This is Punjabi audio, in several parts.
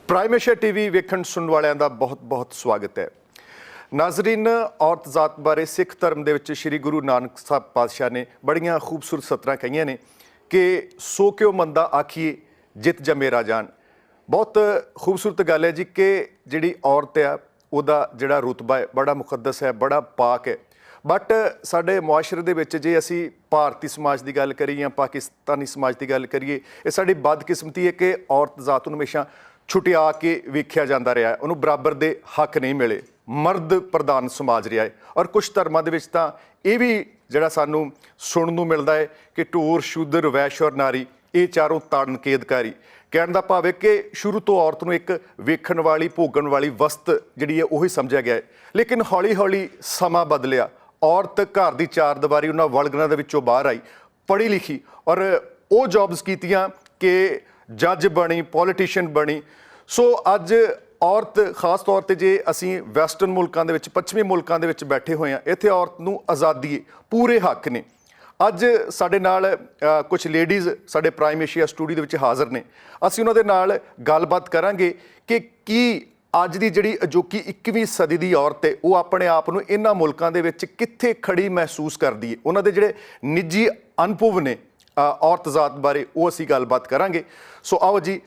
ਪ੍ਰਾਈਮ ਏਸ਼ੀਆ ਟੀਵੀ ਵੇਖਣ ਸੁਣਨ ਵਾਲਿਆਂ ਦਾ ਬਹੁਤ-ਬਹੁਤ ਸਵਾਗਤ ਹੈ। ਨਾਜ਼ਰੀਨ, ਔਰਤ ਜ਼ਾਤ ਬਾਰੇ ਸਿੱਖ ਧਰਮ ਦੇ ਵਿੱਚ ਸ਼੍ਰੀ ਗੁਰੂ ਨਾਨਕ ਸਾਹਿਬ ਪਾਤਸ਼ਾਹ ਨੇ ਬੜੀਆਂ ਖੂਬਸੂਰਤ ਸਤਰਾਂ ਕਹੀਆਂ ਨੇ ਕਿ ਸੋ ਕਿਉ ਮੰਦਾ ਆਖੀਏ ਜਿੱਤ ਜਮੇ ਰਾਜਾਨ। ਬਹੁਤ ਖੂਬਸੂਰਤ ਗੱਲ ਹੈ ਜੀ ਕਿ ਜਿਹੜੀ ਔਰਤ ਆ ਉਹਦਾ ਜਿਹੜਾ ਰੁਤਬਾ ਹੈ ਬੜਾ ਮੁਕੱਦਸ ਹੈ, ਬੜਾ ਪਾਕ ਹੈ। ਬਟ ਸਾਡੇ ਮੁਆਸ਼ਰੇ ਦੇ ਵਿੱਚ ਜੇ ਅਸੀਂ ਭਾਰਤੀ ਸਮਾਜ ਦੀ ਗੱਲ ਕਰੀਏ ਜਾਂ ਪਾਕਿਸਤਾਨੀ ਸਮਾਜ ਦੀ ਗੱਲ ਕਰੀਏ, ਇਹ ਸਾਡੀ ਬਦਕਿਸਮਤੀ ਹੈ ਕਿ ਔਰਤ ਜ਼ਾਤ ਨੂੰ ਹਮੇਸ਼ਾ ਛੁਟਿਆ ਕੇ ਵੇਖਿਆ ਜਾਂਦਾ ਰਿਹਾ ਹੈ, ਉਹਨੂੰ ਬਰਾਬਰ ਦੇ ਹੱਕ ਨਹੀਂ ਮਿਲੇ। ਮਰਦ ਪ੍ਰਧਾਨ ਸਮਾਜ ਰਿਹਾ ਹੈ ਔਰ ਕੁਛ ਧਰਮਾਂ ਦੇ ਵਿੱਚ ਤਾਂ ਇਹ ਵੀ ਜਿਹੜਾ ਸਾਨੂੰ ਸੁਣਨ ਨੂੰ ਮਿਲਦਾ ਹੈ ਕਿ ਢੋਰ ਸ਼ੂਦਰ ਵੈਸ਼ ਔਰ ਨਾਰੀ ਇਹ ਚਾਰੋਂ ਤਾੜਨ ਕੇਦਕਾਰੀ। ਕਹਿਣ ਦਾ ਭਾਵ ਹੈ ਕਿ ਸ਼ੁਰੂ ਤੋਂ ਔਰਤ ਨੂੰ ਇੱਕ ਵੇਖਣ ਵਾਲੀ ਭੋਗਣ ਵਾਲੀ ਵਸਤ ਜਿਹੜੀ ਹੈ ਉਹੀ ਸਮਝਿਆ ਗਿਆ ਹੈ। ਲੇਕਿਨ ਹੌਲੀ ਹੌਲੀ ਸਮਾਂ ਬਦਲਿਆ, ਔਰਤ ਘਰ ਦੀ ਚਾਰ ਦੀਵਾਰੀ ਉਹਨਾਂ ਵਲਗਣਾਂ ਦੇ ਵਿੱਚੋਂ ਬਾਹਰ ਆਈ, ਪੜ੍ਹੀ ਲਿਖੀ ਔਰ ਉਹ ਜੌਬਸ ਕੀਤੀਆਂ ਕਿ ਜੱਜ ਬਣੀ, ਪੋਲੀਟੀਸ਼ੀਅਨ ਬਣੀ। ਸੋ ਅੱਜ ਔਰਤ ਖਾਸ ਤੌਰ 'ਤੇ ਜੇ ਅਸੀਂ ਵੈਸਟਰਨ ਮੁਲਕਾਂ ਦੇ ਵਿੱਚ, ਪੱਛਮੀ ਮੁਲਕਾਂ ਦੇ ਵਿੱਚ ਬੈਠੇ ਹੋਏ ਹਾਂ, ਇੱਥੇ ਔਰਤ ਨੂੰ ਆਜ਼ਾਦੀ ਪੂਰੇ ਹੱਕ ਨੇ। ਅੱਜ ਸਾਡੇ ਨਾਲ ਕੁਝ ਲੇਡੀਜ਼ ਸਾਡੇ ਪ੍ਰਾਈਮ ਏਸ਼ੀਆ ਸਟੂਡੀਓ ਦੇ ਵਿੱਚ ਹਾਜ਼ਰ ਨੇ। ਅਸੀਂ ਉਹਨਾਂ ਦੇ ਨਾਲ ਗੱਲਬਾਤ ਕਰਾਂਗੇ ਕਿ ਕੀ ਅੱਜ ਦੀ ਜਿਹੜੀ ਅਜੋਕੀ 21ਵੀਂ ਸਦੀ ਦੀ ਔਰਤ ਹੈ ਉਹ ਆਪਣੇ ਆਪ ਨੂੰ ਇਹਨਾਂ ਮੁਲਕਾਂ ਦੇ ਵਿੱਚ ਕਿੱਥੇ ਖੜੀ ਮਹਿਸੂਸ ਕਰਦੀ ਹੈ। ਉਹਨਾਂ ਦੇ ਜਿਹੜੇ ਨਿੱਜੀ ਅਨੁਭਵ ਨੇ ਔਰਤ ਜ਼ਾਤ ਬਾਰੇ ਉਹ ਅਸੀਂ ਗੱਲਬਾਤ ਕਰਾਂਗੇ। ਸੋ ਆਓ ਜੀ,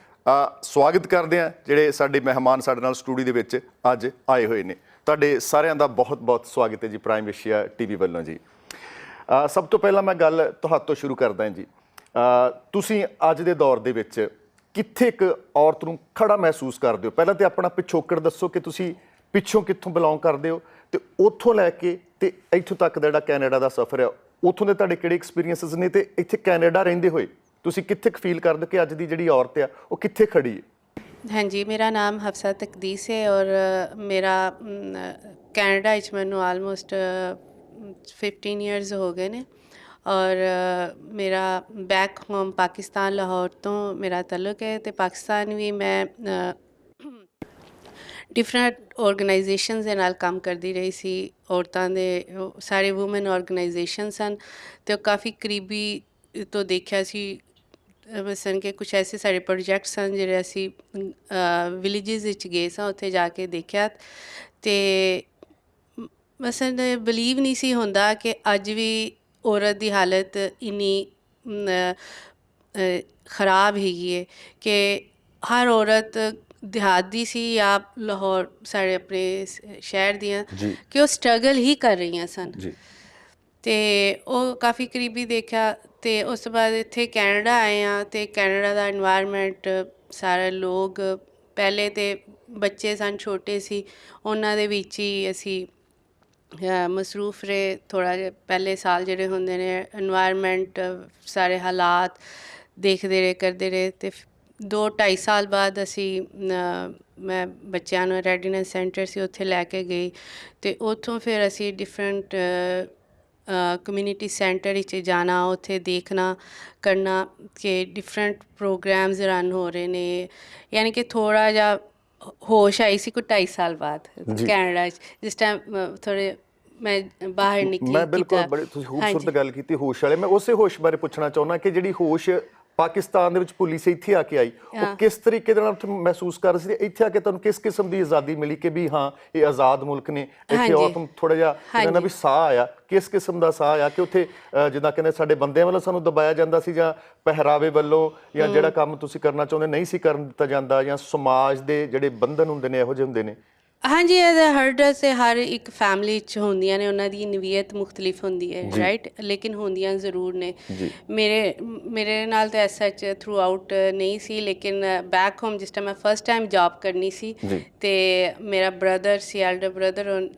ਸਵਾਗਤ ਕਰਦੇ ਹਾਂ ਜਿਹੜੇ ਸਾਡੇ ਮਹਿਮਾਨ ਸਾਡੇ ਨਾਲ ਸਟੂਡੀਓ ਦੇ ਵਿੱਚ ਅੱਜ ਆਏ ਹੋਏ ਨੇ। ਤੁਹਾਡੇ ਸਾਰਿਆਂ ਦਾ ਬਹੁਤ-ਬਹੁਤ ਸਵਾਗਤ ਹੈ ਜੀ ਪ੍ਰਾਈਮ ਏਸ਼ੀਆ ਟੀਵੀ ਵੱਲੋਂ ਜੀ। ਸਭ ਤੋਂ ਪਹਿਲਾਂ ਮੈਂ ਗੱਲ ਤੁਹਾਡੇ ਤੋਂ ਸ਼ੁਰੂ ਕਰਦਾ ਜੀ। ਤੁਸੀਂ ਅੱਜ ਦੇ ਦੌਰ ਦੇ ਵਿੱਚ ਕਿੱਥੇ ਇੱਕ ਔਰਤ ਨੂੰ ਖੜਾ ਮਹਿਸੂਸ ਕਰਦੇ ਹੋ? ਪਹਿਲਾਂ ਤਾਂ ਆਪਣਾ ਪਿਛੋਕੜ ਦੱਸੋ ਕਿ ਤੁਸੀਂ ਪਿੱਛੋਂ ਕਿੱਥੋਂ ਬਿਲੋਂਗ ਕਰਦੇ ਹੋ ਅਤੇ ਉੱਥੋਂ ਲੈ ਕੇ ਅਤੇ ਇੱਥੋਂ ਤੱਕ ਦਾ ਜਿਹੜਾ ਕੈਨੇਡਾ ਦਾ ਸਫ਼ਰ ਹੈ ਉੱਥੋਂ ਦੇ ਤੁਹਾਡੇ ਕਿਹੜੇ ਐਕਸਪੀਰੀਅੰਸਿਸ ਨੇ ਅਤੇ ਇੱਥੇ ਕੈਨੇਡਾ ਰਹਿੰਦੇ ਹੋਏ ਤੁਸੀਂ ਕਿੱਥੇ ਕੁ ਫੀਲ ਕਰਦੇ ਹੋ ਕਿ ਅੱਜ ਦੀ ਜਿਹੜੀ ਔਰਤ ਆ ਉਹ ਕਿੱਥੇ ਖੜੀ ਹੈ? हाँ जी, मेरा नाम हफ्सा तकदीस है और मेरा कैनेडा ਵਿੱਚ ਮੈਨੂੰ ਆਲਮੋਸਟ 15 ਈਅਰਸ ਹੋ ਗਏ ਨੇ ਔਰ ਮੇਰਾ ਬੈਕ ਹੋਮ ਪਾਕਿਸਤਾਨ ਲਾਹੌਰ ਤੋਂ ਮੇਰਾ ਤਾਲੁਕ ਹੈ ਅਤੇ ਪਾਕਿਸਤਾਨ ਵੀ ਮੈਂ ਡਿਫਰੈਂਟ ਆਰਗੇਨਾਈਜੇਸ਼ਨਸ ਦੇ ਨਾਲ ਕੰਮ ਕਰਦੀ ਰਹੀ ਸੀ। ਔਰਤਾਂ ਦੇ ਸਾਰੇ ਵੂਮਨ ਆਰਗੇਨਾਈਜੇਸ਼ਨ ਸਨ ਅਤੇ ਉਹ ਕਾਫੀ ਕਰੀਬੀ ਤੋਂ ਦੇਖਿਆ ਸੀ। ਮਸਲਨ ਕਿ ਕੁਛ ਐਸੇ ਸਾਡੇ ਪ੍ਰੋਜੈਕਟ ਸਨ ਜਿਹੜੇ ਅਸੀਂ ਵਿਲੇਜਿਸ ਵਿੱਚ ਗਏ ਸਾਂ, ਉੱਥੇ ਜਾ ਕੇ ਦੇਖਿਆ ਅਤੇ ਮਸਲਨ ਬਿਲੀਵ ਨਹੀਂ ਸੀ ਹੁੰਦਾ ਕਿ ਅੱਜ ਵੀ ਔਰਤ ਦੀ ਹਾਲਤ ਇੰਨੀ ਖਰਾਬ ਹੈਗੀ ਹੈ ਕਿ ਹਰ ਔਰਤ ਦਿਹਾਤ ਦੀ ਸੀ ਜਾਂ ਲਾਹੌਰ ਸਾਡੇ ਆਪਣੇ ਸ਼ਹਿਰ ਦੀਆਂ ਕਿ ਉਹ ਸਟਰਗਲ ਹੀ ਕਰ ਰਹੀਆਂ ਸਨ ਅਤੇ ਉਹ ਕਾਫੀ ਕਰੀਬੀ ਦੇਖਿਆ। ਅਤੇ ਉਸ ਤੋਂ ਬਾਅਦ ਇੱਥੇ ਕੈਨੇਡਾ ਆਏ ਹਾਂ ਅਤੇ ਕੈਨੇਡਾ ਦਾ ਇਨਵਾਇਰਮੈਂਟ, ਸਾਰੇ ਲੋਕ, ਪਹਿਲੇ ਤਾਂ ਬੱਚੇ ਸਨ ਛੋਟੇ ਸੀ, ਉਹਨਾਂ ਦੇ ਵਿੱਚ ਹੀ ਅਸੀਂ ਮਸਰੂਫ ਰਹੇ ਥੋੜ੍ਹਾ ਜਿਹਾ। ਪਹਿਲੇ ਸਾਲ ਜਿਹੜੇ ਹੁੰਦੇ ਨੇ ਇਨਵਾਇਰਮੈਂਟ ਸਾਰੇ ਹਾਲਾਤ ਦੇਖਦੇ ਰਹੇ, ਕਰਦੇ ਰਹੇ ਅਤੇ 2-2.5 ਸਾਲ ਬਾਅਦ ਅਸੀਂ ਮੈਂ ਬੱਚਿਆਂ ਨੂੰ ਰੈਡੀਨੈਸ ਸੈਂਟਰ ਸੀ ਉੱਥੇ ਲੈ ਕੇ ਗਈ ਅਤੇ ਉੱਥੋਂ ਫਿਰ ਅਸੀਂ ਡਿਫਰੈਂਟ ਕਮਿਊਨਿਟੀ ਸੈਂਟਰ ਵਿੱਚ ਜਾਣਾ, ਉੱਥੇ ਦੇਖਣਾ ਕਰਨਾ ਕਿ ਡਿਫਰੈਂਟ ਪ੍ਰੋਗਰਾਮਸ ਰਨ ਹੋ ਰਹੇ ਨੇ। ਯਾਨੀ ਕਿ ਥੋੜ੍ਹਾ ਜਿਹਾ ਹੋਸ਼ ਆਈ ਸੀ ਕੋਈ 2.5 ਸਾਲ ਬਾਅਦ ਕੈਨੇਡਾ 'ਚ, ਜਿਸ ਟਾਈਮ ਥੋੜ੍ਹੇ ਮੈਂ ਬਾਹਰ ਨਿਕਲੀ। ਮੈਂ ਬਿਲਕੁਲ, ਬੜੀ ਤੁਸੀਂ ਖੂਬਸੂਰਤ ਗੱਲ ਕੀਤੀ ਹੋਸ਼ ਵਾਲੇ। ਮੈਂ ਉਸੇ ਹੋਸ਼ ਬਾਰੇ ਪੁੱਛਣਾ ਚਾਹੁੰਦਾ ਕਿ ਜਿਹੜੀ ਹੋਸ਼ ਪਾਕਿਸਤਾਨ ਦੇ ਵਿੱਚ ਭੁੱਲੀ ਸੀ, ਇੱਥੇ ਆ ਕੇ ਆਈ, ਉਹ ਕਿਸ ਤਰੀਕੇ ਦੇ ਨਾਲ ਉੱਥੇ ਮਹਿਸੂਸ ਕਰ ਰਹੀ ਸੀ? ਇੱਥੇ ਆ ਕੇ ਤੁਹਾਨੂੰ ਕਿਸ ਕਿਸਮ ਦੀ ਆਜ਼ਾਦੀ ਮਿਲੀ ਕਿ ਵੀ ਹਾਂ ਇਹ ਆਜ਼ਾਦ ਮੁਲਕ ਨੇ? ਇੱਥੇ ਔਰਤ ਨੂੰ ਥੋੜ੍ਹਾ ਜਿਹਾ ਕਹਿੰਦਾ ਵੀ ਸਾਹ ਆਇਆ, ਕਿਸ ਕਿਸਮ ਦਾ ਸਾਹ ਆਇਆ ਕਿ ਉੱਥੇ ਜਿੱਦਾਂ ਕਹਿੰਦੇ ਸਾਡੇ ਬੰਦਿਆਂ ਵੱਲੋਂ ਸਾਨੂੰ ਦਬਾਇਆ ਜਾਂਦਾ ਸੀ ਜਾਂ ਪਹਿਰਾਵੇ ਵੱਲੋਂ ਜਾਂ ਜਿਹੜਾ ਕੰਮ ਤੁਸੀਂ ਕਰਨਾ ਚਾਹੁੰਦੇ ਨਹੀਂ ਸੀ ਕਰਨ ਦਿੱਤਾ ਜਾਂਦਾ ਜਾਂ ਸਮਾਜ ਦੇ ਜਿਹੜੇ ਬੰਧਨ ਹੁੰਦੇ ਨੇ ਇਹੋ ਜਿਹੇ ਹੁੰਦੇ ਨੇ? ਹਾਂਜੀ, ਇਹਦਾ ਹਰਡਸ ਹਰ ਇੱਕ ਫੈਮਿਲੀ 'ਚ ਹੁੰਦੀਆਂ ਨੇ, ਉਹਨਾਂ ਦੀ ਨਵੀਅਤ ਮੁਖਤਲਿਫ ਹੁੰਦੀ ਹੈ, ਰਾਈਟ, ਲੇਕਿਨ ਹੁੰਦੀਆਂ ਜ਼ਰੂਰ ਨੇ। ਮੇਰੇ ਨਾਲ ਤਾਂ ਐਸਾ ਥਰੂ ਆਊਟ ਨਹੀਂ ਸੀ, ਲੇਕਿਨ ਬੈਕ ਹੋਮ ਜਿਸ ਟਾਈਮ ਮੈਂ ਫਸਟ ਟਾਈਮ ਜੋਬ ਕਰਨੀ ਸੀ ਅਤੇ ਮੇਰਾ ਬ੍ਰਦਰ ਸੀ, ਐਲਡਰ ਬ੍ਰਦਰ,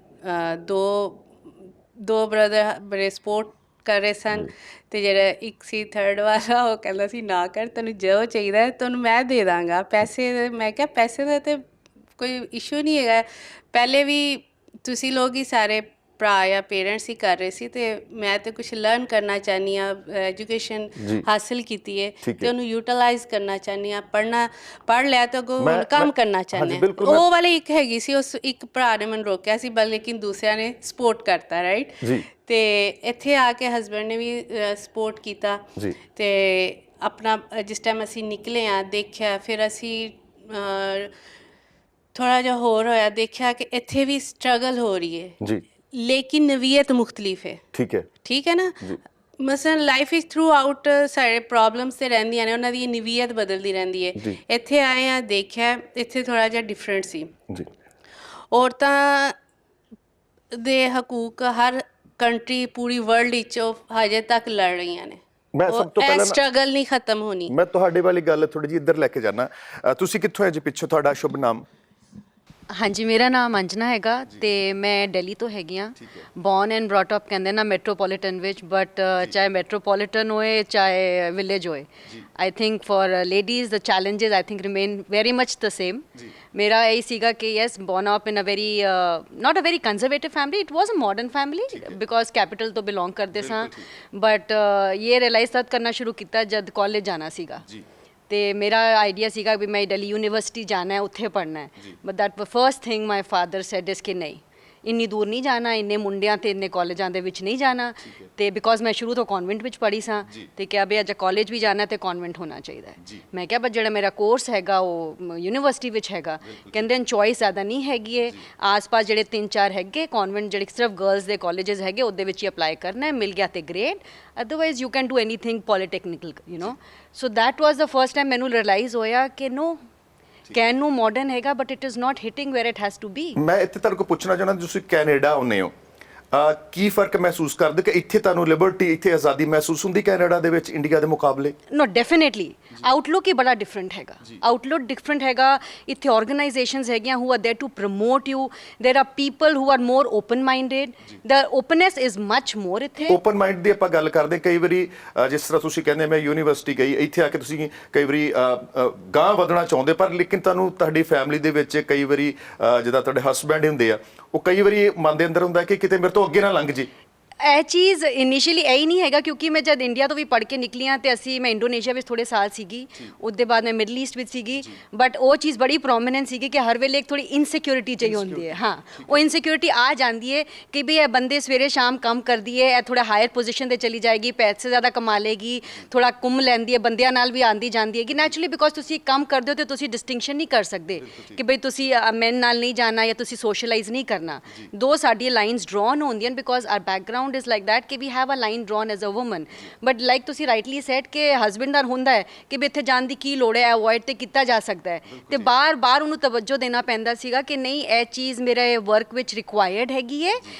ਦੋ ਬ੍ਰਦਰ ਬੜੇ ਸਪੋਰਟ ਕਰ ਰਹੇ ਸਨ ਅਤੇ ਜਿਹੜਾ ਇੱਕ ਸੀ ਥਰਡ ਵਾਲਾ ਉਹ ਕਹਿੰਦਾ ਸੀ ਨਾ ਕਰ, ਤੈਨੂੰ ਜੋ ਚਾਹੀਦਾ ਤੁਹਾਨੂੰ ਮੈਂ ਦੇ ਦਾਂਗਾ ਪੈਸੇ। ਮੈਂ ਕਿਹਾ ਪੈਸੇ ਦਾ ਤਾਂ ਕੋਈ ਇਸ਼ੂ ਨਹੀਂ ਹੈਗਾ, ਪਹਿਲੇ ਵੀ ਤੁਸੀਂ ਲੋਕ ਹੀ ਸਾਰੇ ਭਰਾ ਜਾਂ ਪੇਰੈਂਟਸ ਹੀ ਕਰ ਰਹੇ ਸੀ ਅਤੇ ਮੈਂ ਤਾਂ ਕੁਛ ਲਰਨ ਕਰਨਾ ਚਾਹੁੰਦੀ ਹਾਂ, ਐਜੂਕੇਸ਼ਨ ਹਾਸਿਲ ਕੀਤੀ ਹੈ ਅਤੇ ਉਹਨੂੰ ਯੂਟੀਲਾਈਜ਼ ਕਰਨਾ ਚਾਹੁੰਦੀ ਹਾਂ। ਪੜ੍ਹ ਲਿਆ ਤਾਂ ਅੱਗੋਂ ਹੁਣ ਕੰਮ ਕਰਨਾ ਚਾਹੁੰਦੇ ਹਾਂ। ਉਹ ਵਾਲੀ ਇੱਕ ਹੈਗੀ ਸੀ, ਉਸ ਇੱਕ ਭਰਾ ਨੇ ਮੈਨੂੰ ਰੋਕਿਆ ਸੀ ਲੇਕਿਨ ਦੂਸਰਿਆਂ ਨੇ ਸਪੋਰਟ ਕਰਤਾ, ਰਾਈਟ। ਅਤੇ ਇੱਥੇ ਆ ਕੇ ਹਸਬੈਂਡ ਨੇ ਵੀ ਸਪੋਰਟ ਕੀਤਾ ਅਤੇ ਆਪਣਾ ਜਿਸ ਟਾਈਮ ਅਸੀਂ ਨਿਕਲੇ ਹਾਂ ਦੇਖਿਆ, ਫਿਰ ਅਸੀਂ ਥੋੜ੍ਹਾ ਜਿਹਾ ਹੋਰ ਹੋਇਆ, ਦੇਖਿਆ ਕਿ ਇੱਥੇ ਵੀ ਸਟਰਗਲ ਹੋ ਰਹੀ ਹੈ ਜੀ ਲੇਕਿਨ ਨਵੀਅਤ ਮੁਖਤਲਿਫ ਹੈ। ਠੀਕ ਹੈ ਨਾ। ਮਸਲਨ ਲਾਈਫ ਇਜ਼ ਥਰੂ ਆਊਟ ਸਾਡੇ ਪ੍ਰੋਬਲਮਸ ਤੇ ਰਹਿੰਦੀਆਂ ਨੇ, ਉਹਨਾਂ ਦੀ ਨਵੀਅਤ ਬਦਲਦੀ ਰਹਿੰਦੀ ਹੈ। ਇੱਥੇ ਆਏ ਆ, ਦੇਖਿਆ ਇੱਥੇ ਥੋੜ੍ਹਾ ਜਿਹਾ ਡਿਫਰੈਂਟ ਸੀ। ਔਰਤਾਂ ਦੇ ਹਕੂਕ ਹਰ ਕੰਟਰੀ ਪੂਰੀ ਵਰਲਡ ਵਿੱਚ ਹਜੇ ਤੱਕ ਲੜ ਰਹੀਆਂ ਨੇ। ਮੈਂ ਸਭ ਤੋਂ ਪਹਿਲਾਂ ਸਟਰਗਲ ਨਹੀਂ ਖਤਮ ਹੋਣੀ। ਮੈਂ ਤੁਹਾਡੇ ਵਾਲੀ ਗੱਲ ਥੋੜੀ ਜਿਹੀ ਇੱਧਰ ਲੈ ਕੇ ਜਾਣਾ। ਤੁਸੀਂ ਕਿੱਥੋਂ ਹੈ ਜੀ ਪਿੱਛੋਂ, ਤੁਹਾਡਾ ਸ਼ੁਭ ਨਾਮ? ਹਾਂਜੀ, ਮੇਰਾ ਨਾਮ ਅੰਜਨਾ ਹੈਗਾ ਤੇ ਮੈਂ ਦਿੱਲੀ ਤੋਂ ਹੈਗੀ ਹਾਂ। ਬੌਰਨ ਐਂਡ ਬ੍ਰੌਟ ਅਪ ਕਹਿੰਦੇ ਨਾ ਮੈਟਰੋਪੋਲੀਟਨ ਵਿੱਚ, ਬਟ ਚਾਹੇ ਮੈਟਰੋਪੋਲੀਟਨ ਹੋਏ ਚਾਹੇ ਵਿਲੇਜ ਹੋਏ, I think for ladies the challenges I think remain very much the same. ਮੇਰਾ ਇਹ ਸੀਗਾ ਕਿ yes, born up in a very not a very conservative family, it was a modern family because capital ਤੋਂ ਬਿਲੋਂਗ ਕਰਦੇ ਸਾਂ। ਬਟ ਇਹ ਰਿਅਲਾਈਜ਼ ਤਦ ਕਰਨਾ ਸ਼ੁਰੂ ਕੀਤਾ ਜਦ ਕਾਲਜ ਜਾਣਾ ਸੀਗਾ। ਤੇ ਮੇਰਾ ਆਈਡੀਆ ਸੀਗਾ ਵੀ ਮੈਂ ਦਿੱਲੀ ਯੂਨੀਵਰਸਿਟੀ ਜਾਣਾ ਹੈ, ਉੱਥੇ ਪੜ੍ਹਨਾ ਹੈ। But that first thing my father said is ਕਿ ਨਹੀਂ, ਇੰਨੀ ਦੂਰ ਨਹੀਂ ਜਾਣਾ, ਇੰਨੇ ਮੁੰਡਿਆਂ ਤੇ ਇੰਨੇ ਕਾਲਜਾਂ ਦੇ ਵਿੱਚ ਨਹੀਂ ਜਾਣਾ। ਤੇ ਬਿਕੋਜ਼ ਮੈਂ ਸ਼ੁਰੂ ਤੋਂ ਕਨਵੈਂਟ ਵਿੱਚ ਪੜ੍ਹੀ ਸਾਂ ਤੇ ਕਿਹਾ ਵੀ ਅੱਜ ਕਾਲਜ ਵੀ ਜਾਣਾ ਤੇ ਕਨਵੈਂਟ ਹੋਣਾ ਚਾਹੀਦਾ ਹੈ। ਮੈਂ ਕਿਹਾ ਬਟ ਜਿਹੜਾ ਮੇਰਾ ਕੋਰਸ ਹੈਗਾ ਉਹ ਯੂਨੀਵਰਸਿਟੀ ਵਿੱਚ ਹੈਗਾ। ਕਹਿੰਦੇ ਚੋਇਸ ਜ਼ਿਆਦਾ ਨਹੀਂ ਹੈਗੀ ਹੈ, ਆਸ-ਪਾਸ ਜਿਹੜੇ 3-4 ਹੈਗੇ ਕਨਵੈਂਟ ਜਿਹੜੇ ਸਿਰਫ ਗਰਲਸ ਦੇ ਕਾਲਜਸ ਹੈਗੇ ਉਹਦੇ ਵਿੱਚ ਹੀ ਅਪਲਾਈ ਕਰਨਾ ਹੈ, ਮਿਲ ਗਿਆ ਤੇ great, otherwise you can do anything polytechnical you know. So that was the first time ਮੈਨੂੰ ਰਿਅਲਾਈਜ਼ ਹੋਇਆ ਕਿ ਨੋ, ਕਹਿਣ ਨੂੰ ਮਾਡਰਨ ਹੈਗਾ but it is not hitting where it has to be. ਮੈਂ ਇੱਥੇ ਤੁਹਾਨੂੰ ਕੋ ਪੁੱਛਣਾ ਚਾਹੁੰਦਾ, ਤੁਸੀਂ ਕੈਨੇਡਾ ਆਉਂਦੇ ਹੋ, ਕੀ ਫਰਕ ਮਹਿਸੂਸ ਕਰਦੇ ਕਿ ਇੱਥੇ ਤੁਹਾਨੂੰ ਲਿਬਰਟੀ, ਇੱਥੇ ਆਜ਼ਾਦੀ ਮਹਿਸੂਸ ਹੁੰਦੀ ਕੈਨੇਡਾ ਦੇ ਵਿੱਚ ਇੰਡੀਆ ਦੇ ਮੁਕਾਬਲੇ? ਨੋ, ਡੈਫੀਨੇਟਲੀ ਆਊਟਲੁੱਕ ਹੀ ਬੜਾ ਡਿਫਰੈਂਟ ਹੈਗਾ। ਆਊਟਲੁੱਕ ਡਿਫਰੈਂਟ ਹੈਗਾ। ਇੱਥੇ ਆਰਗੇਨਾਈਜੇਸ਼ਨਸ ਹੈਗੀਆਂ who are there to promote you, there are people who are more open minded, the openness is much more ਇੱਥੇ। ਓਪਨ ਮਾਈਂਡ ਦੀ ਆਪਾਂ ਗੱਲ ਕਰਦੇ, ਕਈ ਵਾਰੀ ਜਿਸ ਤਰ੍ਹਾਂ ਤੁਸੀਂ ਕਹਿੰਦੇ ਮੈਂ ਯੂਨੀਵਰਸਿਟੀ ਗਈ, ਇੱਥੇ ਆ ਕੇ ਤੁਸੀਂ ਕਈ ਵਾਰੀ ਗਾਂਹ ਵਧਣਾ ਚਾਹੁੰਦੇ, ਪਰ ਲੇਕਿਨ ਤੁਹਾਨੂੰ ਤੁਹਾਡੀ ਫੈਮਿਲੀ ਦੇ ਵਿੱਚ ਕਈ ਵਾਰੀ ਜਿੱਦਾਂ ਤੁਹਾਡੇ ਹਸਬੈਂਡ ਹੁੰਦੇ ਆ, ਉਹ ਕਈ ਵਾਰੀ ਮਨ ਦੇ ਅੰਦਰ ਹੁੰਦਾ ਕਿ ਕਿਤੇ ਮੇਰੇ ਤੋਂ ਅੱਗੇ ਨਾ ਲੰਘ ਜੇ। ਇਹ ਚੀਜ਼ ਇਨੀਸ਼ੀਅਲੀ ਇਹ ਹੀ ਨਹੀਂ ਹੈਗਾ, ਕਿਉਂਕਿ ਮੈਂ ਜਦ ਇੰਡੀਆ ਤੋਂ ਵੀ ਪੜ੍ਹ ਕੇ ਨਿਕਲੀ ਹਾਂ ਤੇ ਮੈਂ ਇੰਡੋਨੇਸ਼ੀਆ ਵਿੱਚ ਥੋੜ੍ਹੇ ਸਾਲ ਸੀਗੀ, ਉਹਦੇ ਬਾਅਦ ਮੈਂ ਮਿਡਲ ਈਸਟ ਵਿੱਚ ਸੀਗੀ। ਬਟ ਉਹ ਚੀਜ਼ ਬੜੀ ਪ੍ਰੋਮੀਨੈਂਟ ਸੀਗੀ ਕਿ ਹਰ ਵੇਲੇ ਇੱਕ ਥੋੜੀ ਇਨਸਿਕਿਉਰਿਟੀ ਚਾਹੀ ਹੁੰਦੀ ਹੈ। ਹਾਂ, ਉਹ ਇਨਸਿਕਿਉਰਿਟੀ ਆ ਜਾਂਦੀ ਹੈ ਕਿ ਵੀ ਇਹ ਬੰਦੇ ਸਵੇਰੇ ਸ਼ਾਮ ਕੰਮ ਕਰਦੀ ਹੈ, ਇਹ ਥੋੜਾ ਹਾਇਰ ਪੋਜੀਸ਼ਨ ਤੇ ਚਲੀ ਜਾਏਗੀ, ਪੈਸੇ ਜ਼ਿਆਦਾ ਕਮਾ ਲੇਗੀ, ਥੋੜਾ ਘੁੰਮ ਲੈਂਦੀ ਹੈ, ਬੰਦਿਆਂ ਨਾਲ ਵੀ ਆਉਂਦੀ ਜਾਂਦੀ ਹੈਗੀ। ਨੈਚੁਰਲੀ ਬਿਕੋਜ਼ ਤੁਸੀਂ ਕੰਮ ਕਰਦੇ ਹੋ ਤੇ ਤੁਸੀਂ ਡਿਸਟਿੰਕਸ਼ਨ ਨਹੀਂ ਕਰ ਸਕਦੇ ਕਿ ਬਈ ਤੁਸੀਂ ਮੈਨ ਨਾਲ ਨਹੀਂ ਜਾਣਾ ਜਾਂ ਤੁਸੀਂ ਸੋਸ਼ਲਾਈਜ਼ ਨਹੀਂ ਕਰਨਾ। ਦੋ ਸਾਡੀਆਂ ਲਾਈਨਸ ਡਰਾਨ ਹੁੰਦੀਆਂ because our background is like that ਕਿ we have a line drawn as a woman. But like ਤੁਸੀਂ ਰਾਈਟਲੀ ਸੈਡ ਕਿ ਹਸਬੈਂਡ ਦਾ ਹੁੰਦਾ ਹੈ ਕਿ ਵੀ ਇੱਥੇ ਜਾਣ ਦੀ ਕੀ ਲੋੜ ਹੈ, ਅਵੋਇਡ ਤੇ ਕੀਤਾ ਜਾ ਸਕਦਾ ਹੈ। ਤੇ ਬਾਰ-ਬਾਰ ਉਹਨੂੰ ਤਵੱਜੋ ਦੇਣਾ ਪੈਂਦਾ ਸੀਗਾ ਕਿ ਨਹੀਂ, ਇਹ ਚੀਜ਼ ਮੇਰੇ ਵਰਕ ਵਿੱਚ ਰਿਕੁਆਇਰਡ ਹੈਗੀ ਹੈ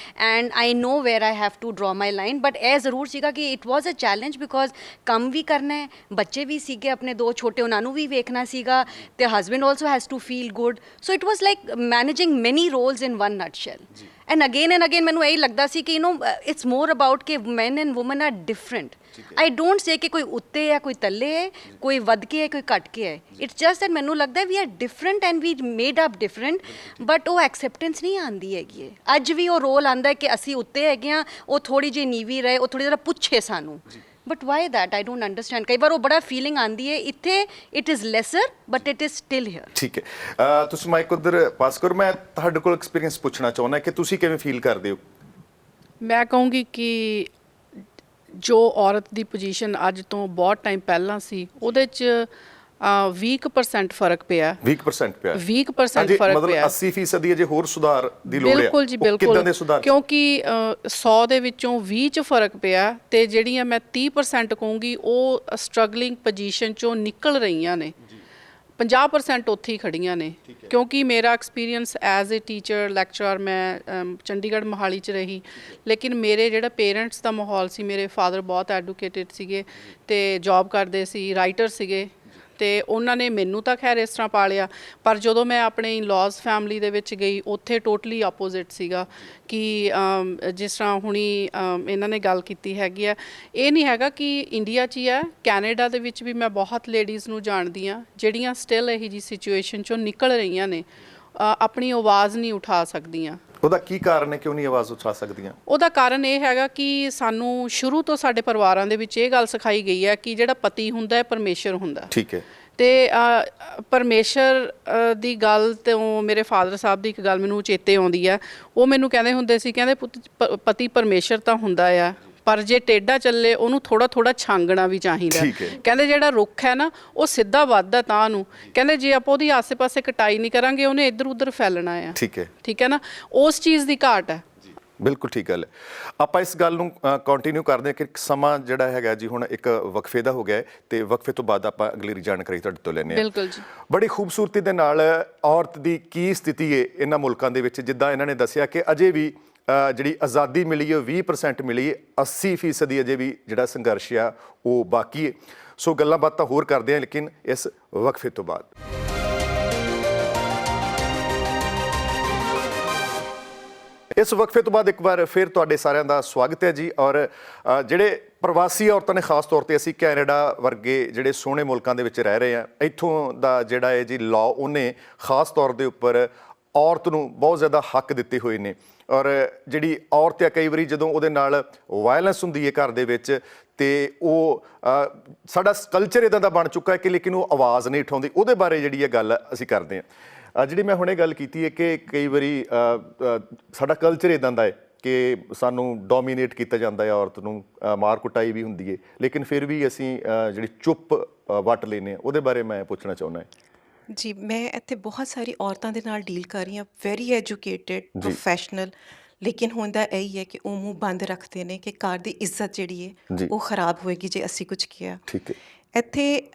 and I know where I have to draw my line. But ਇਹ ਜ਼ਰੂਰ ਸੀਗਾ ਕਿ it was a challenge because ਕੰਮ ਵੀ ਕਰਨਾ ਹੈ, ਬੱਚੇ ਵੀ ਸੀਗੇ ਆਪਣੇ 2 ਛੋਟੇ, ਉਹਨਾਂ ਨੂੰ ਵੀ ਵੇਖਣਾ ਸੀਗਾ ਤੇ husband also has to feel good. So it was like managing many roles in one nutshell. And again ਮੈਨੂੰ ਇਹੀ ਲੱਗਦਾ ਸੀ ਕਿ you know it's more about ਕਿ man and woman are different. I don't say ਕਿ ਕੋਈ ਉੱਤੇ ਹੈ, ਕੋਈ ਥੱਲੇ ਹੈ, ਕੋਈ ਵੱਧ ਕੇ ਹੈ, ਕੋਈ ਘੱਟ ਕੇ ਹੈ। ਇਟਸ ਜਸਟ ਦੈਟ ਮੈਨੂੰ ਲੱਗਦਾ we are different and we made up different, but ਉਹ ਐਕਸੈਪਟੈਂਸ ਨਹੀਂ ਆਉਂਦੀ ਹੈਗੀ ਹੈ। ਅੱਜ ਵੀ ਉਹ ਰੋਲ ਆਉਂਦਾ ਕਿ ਅਸੀਂ ਉੱਤੇ ਹੈਗੇ ਹਾਂ, ਉਹ ਥੋੜੀ ਜਿਹੀ ਨੀਵੀਂ ਰਹੇ, ਉਹ ਥੋੜੀ ਜਿਹੀ ਪੁੱਛੇ ਸਾਨੂੰ। But why that I don't understand. ਕਈ ਵਾਰ ਉਹ ਬੜਾ ਫੀਲਿੰਗ ਆਉਂਦੀ ਹੈ ਇੱਥੇ it is lesser but it is still here. ਠੀਕ ਹੈ, ਤੁਸੀਂ ਮਾਈਕ ਉਧਰ ਪਾਸ ਕਰੋ। ਮੈਂ ਤੁਹਾਡੇ ਕੋਲ ਐਕਸਪੀਰੀਅੰਸ ਪੁੱਛਣਾ ਚਾਹੁੰਦਾ ਕਿ ਤੁਸੀਂ ਕਿਵੇਂ ਫੀਲ ਕਰਦੇ ਹੋ? ਮੈਂ ਕਹੂੰਗੀ ਕਿ ਜੋ ਔਰਤ ਦੀ ਪੋਜੀਸ਼ਨ ਅੱਜ ਤੋਂ ਬਹੁਤ ਟਾਈਮ ਪਹਿਲਾਂ ਸੀ ਉਹਦੇ 'ਚ 20% ਫਰਕ ਪਿਆ। 20% ਪਿਆ, 20% ਫਰਕ ਮਤਲਬ ਪਿਆ। 80% ਦੀ ਅਜੇ ਹੋਰ ਸੁਧਾਰ ਦੀ ਲੋੜ ਹੈ। ਬਿਲਕੁਲ ਜੀ, ਬਿਲਕੁਲ। ਕਿੱਦਾਂ ਦੇ ਸੁਧਾਰ? ਕਿਉਂਕਿ 100 ਦੇ ਵਿੱਚੋਂ 20 'ਚ ਫਰਕ ਪਿਆ ਤੇ ਜਿਹੜੀਆਂ ਮੈਂ 30% ਕਹੂੰਗੀ ਉਹ ਸਟਰਗਲਿੰਗ ਪੋਜੀਸ਼ਨ 'ਚੋਂ ਨਿਕਲ ਰਹੀਆਂ ਨੇ। 50% ਉੱਥੇ ਹੀ ਖੜੀਆਂ ਨੇ। ਕਿਉਂਕਿ ਮੇਰਾ experience as a teacher lecturer, ਮੈਂ ਚੰਡੀਗੜ੍ਹ ਮੋਹਾਲੀ 'ਚ ਰਹੀ, ਲੇਕਿਨ ਮੇਰੇ ਜਿਹੜਾ ਪੇਰੈਂਟਸ ਦਾ ਮਾਹੌਲ ਸੀ, ਮੇਰੇ ਫਾਦਰ ਬਹੁਤ ਐਡੂਕੇਟਿਡ ਸੀਗੇ ਤੇ ਜੌਬ ਕਰਦੇ ਸੀ, ਰਾਈਟਰ ਸੀਗੇ ਤੇ ਉਹਨਾਂ ਨੇ ਮੈਨੂੰ ਤਾਂ ਖੈਰ ਇਸ ਤਰ੍ਹਾਂ ਪਾਲਿਆ, ਪਰ ਜਦੋਂ ਮੈਂ ਆਪਣੇ ਇਨ-ਲॉज ਫੈਮਿਲੀ ਦੇ ਵਿੱਚ ਗਈ ਉੱਥੇ ਟੋਟਲੀ ਆਪੋਜ਼ਿਟ ਸੀਗਾ ਕਿ ਜਿਸ ਤਰ੍ਹਾਂ ਹੁਣੀ ਇਹਨਾਂ ਨੇ ਗੱਲ ਕੀਤੀ ਹੈਗੀ ਆ, ਇਹ ਨਹੀਂ ਹੈਗਾ ਕਿ ਇੰਡੀਆ 'ਚ ਹੀ ਹੈ, ਕੈਨੇਡਾ ਦੇ ਵਿੱਚ ਵੀ ਮੈਂ ਬਹੁਤ ਲੇਡੀਜ਼ ਨੂੰ ਜਾਣਦੀ ਹਾਂ ਜਿਹੜੀਆਂ ਸਟਿਲ ਇਹੋ ਜਿਹੀ ਸਿਚੁਏਸ਼ਨ 'ਚੋਂ ਨਿਕਲ ਰਹੀਆਂ ਨੇ, ਆਪਣੀ ਆਵਾਜ਼ ਨਹੀਂ ਉਠਾ ਸਕਦੀਆਂ। ਉਹਦਾ ਕੀ ਕਾਰਨ ਹੈ, ਕਿਉਂ ਨਹੀਂ ਆਵਾਜ਼ ਉਠਾ ਸਕਦੀਆਂ? ਉਹਦਾ ਕਾਰਨ ਇਹ ਹੈਗਾ ਕਿ ਸਾਨੂੰ ਸ਼ੁਰੂ ਤੋਂ ਸਾਡੇ ਪਰਿਵਾਰਾਂ ਦੇ ਵਿੱਚ ਇਹ ਗੱਲ ਸਿਖਾਈ ਗਈ ਹੈ ਕਿ ਜਿਹੜਾ ਪਤੀ ਹੁੰਦਾ ਹੈ ਪਰਮੇਸ਼ਰ ਹੁੰਦਾ। ਠੀਕ ਹੈ। ਤੇ ਪਰਮੇਸ਼ਰ ਦੀ ਗੱਲ ਤੋਂ ਮੇਰੇ ਫਾਦਰ ਸਾਹਿਬ ਦੀ ਇੱਕ ਗੱਲ ਮੈਨੂੰ ਚੇਤੇ ਆਉਂਦੀ ਆ। ਉਹ ਮੈਨੂੰ ਕਹਿੰਦੇ ਹੁੰਦੇ ਸੀ, ਕਹਿੰਦੇ ਪਤੀ ਪਰਮੇਸ਼ਰ ਤਾਂ ਹੁੰਦਾ ਆ ਪਰ ਜੇ ਟੇਢਾ ਚੱਲੇ ਉਹਨੂੰ ਥੋੜਾ ਥੋੜਾ ਛਾਂਗਣਾ ਵੀ ਚਾਹੀਦਾ। ਠੀਕ ਹੈ। ਕਹਿੰਦੇ ਜਿਹੜਾ ਰੁੱਖ ਹੈ ਨਾ ਉਹ ਸਿੱਧਾ ਵੱਧਦਾ ਤਾਂ ਨੂੰ, ਕਹਿੰਦੇ ਜੇ ਆਪਾਂ ਉਹਦੀ ਆਸੇ-ਪਾਸੇ ਕਟਾਈ ਨਹੀਂ ਕਰਾਂਗੇ ਉਹਨੇ ਇੱਧਰ ਉੱਧਰ ਫੈਲਣਾ ਆ। ਠੀਕ ਹੈ। ਠੀਕ ਹੈ ਨਾ, ਉਸ ਚੀਜ਼ ਦੀ ਘਾਟ ਹੈ। ਬਿਲਕੁਲ ਠੀਕ ਗੱਲ ਹੈ। ਆਪਾਂ ਇਸ ਗੱਲ ਨੂੰ ਕੰਟੀਨਿਊ ਕਰਦੇ ਹਾਂ ਕਿ ਸਮਾਂ ਜਿਹੜਾ ਹੈਗਾ ਜੀ ਹੁਣ ਇੱਕ ਵਕਫੇ ਦਾ ਹੋ ਗਿਆ ਹੈ ਤੇ ਵਕਫੇ ਤੋਂ ਬਾਅਦ ਆਪਾਂ ਅਗਲੀ ਜਾਣਕਾਰੀ ਤੁਹਾਡੇ ਤੋਂ ਲੈਂਦੇ ਹਾਂ। ਬਿਲਕੁਲ ਜੀ। ਬੜੀ ਖੂਬਸੂਰਤੀ ਦੇ ਨਾਲ ਔਰਤ ਦੀ ਕੀ ਸਥਿਤੀ ਹੈ ਇਹਨਾਂ ਮੁਲਕਾਂ ਦੇ ਵਿੱਚ, ਜਿੱਦਾਂ ਇਹਨਾਂ ਨੇ ਦੱਸਿਆ ਕਿ ਅਜੇ ਵੀ ਜਿਹੜੀ ਆਜ਼ਾਦੀ ਮਿਲੀ ਹੈ 20% ਮਿਲੀ ਹੈ, 80% ਅਜੇ ਵੀ ਜਿਹੜਾ ਸੰਘਰਸ਼ ਆ ਉਹ ਬਾਕੀ ਹੈ। ਸੋ ਗੱਲਾਂ ਬਾਤਾਂ ਹੋਰ ਕਰਦੇ ਹਾਂ ਲੇਕਿਨ ਇਸ ਵਕਫੇ ਤੋਂ ਬਾਅਦ। ਇਸ ਵਕਫੇ ਤੋਂ ਬਾਅਦ ਇੱਕ ਵਾਰ ਫਿਰ ਤੁਹਾਡੇ ਸਾਰਿਆਂ ਦਾ ਸਵਾਗਤ ਹੈ ਜੀ। ਔਰ ਜਿਹੜੇ ਪ੍ਰਵਾਸੀ ਔਰਤਾਂ ਨੇ, ਖਾਸ ਤੌਰ ਤੇ ਅਸੀਂ ਕੈਨੇਡਾ ਵਰਗੇ ਜਿਹੜੇ ਸੋਹਣੇ ਮੁਲਕਾਂ ਦੇ ਵਿੱਚ ਰਹਿ ਰਹੇ ਹਾਂ, ਇੱਥੋਂ ਦਾ ਜਿਹੜਾ ਹੈ ਜੀ ਲਾਅ ਉਹਨੇ ਖਾਸ ਤੌਰ ਦੇ ਉੱਪਰ ਔਰਤ ਨੂੰ ਬਹੁਤ ਜ਼ਿਆਦਾ ਹੱਕ ਦਿੱਤੇ ਹੋਏ ਨੇ। ਔਰ ਜਿਹੜੀ ਔਰਤ ਆ ਕਈ ਵਾਰੀ ਜਦੋਂ ਉਹਦੇ ਨਾਲ ਵਾਇਲੈਂਸ ਹੁੰਦੀ ਹੈ ਘਰ ਦੇ ਵਿੱਚ ਤੇ ਉਹ ਸਾਡਾ ਕਲਚਰ ਇੱਦਾਂ ਦਾ ਬਣ ਚੁੱਕਾ ਹੈ ਕਿ ਲੇਕਿਨ ਉਹ ਆਵਾਜ਼ ਨਹੀਂ ਉਠਾਉਂਦੀ, ਉਹਦੇ ਬਾਰੇ ਜਿਹੜੀ ਇਹ ਗੱਲ ਅਸੀਂ ਕਰਦੇ ਹਾਂ। ਜਿਹੜੀ ਮੈਂ ਹੁਣੇ ਗੱਲ ਕੀਤੀ ਹੈ ਕਿ ਕਈ ਵਾਰੀ ਸਾਡਾ ਕਲਚਰ ਇੱਦਾਂ ਦਾ ਹੈ ਕਿ ਸਾਨੂੰ ਡੋਮੀਨੇਟ ਕੀਤਾ ਜਾਂਦਾ ਹੈ, ਔਰਤ ਨੂੰ ਮਾਰ ਕੁਟਾਈ ਵੀ ਹੁੰਦੀ ਹੈ, ਲੇਕਿਨ ਫਿਰ ਵੀ ਅਸੀਂ ਜਿਹੜੀ ਚੁੱਪ ਵੱਟ ਲੈਂਦੇ ਹਾਂ, ਉਹਦੇ ਬਾਰੇ ਮੈਂ ਪੁੱਛਣਾ ਚਾਹੁੰਦਾ ਹਾਂ। ਜੀ, ਮੈਂ ਇੱਥੇ ਬਹੁਤ ਸਾਰੀ ਔਰਤਾਂ ਦੇ ਨਾਲ ਡੀਲ ਕਰ ਰਹੀ ਹਾਂ, ਵੈਰੀ ਐਜੂਕੇਟਿਡ, ਪ੍ਰੋਫੈਸ਼ਨਲ, ਲੇਕਿਨ ਹੁੰਦਾ ਇਹੀ ਹੈ ਕਿ ਉਹ ਮੂੰਹ ਬੰਦ ਰੱਖਦੇ ਨੇ ਕਿ ਘਰ ਦੀ ਇੱਜ਼ਤ ਜਿਹੜੀ ਹੈ ਉਹ ਖਰਾਬ ਹੋਏਗੀ ਜੇ ਅਸੀਂ ਕੁਝ ਕਿਹਾ। ਠੀਕ ਹੈ। ਇੱਥੇ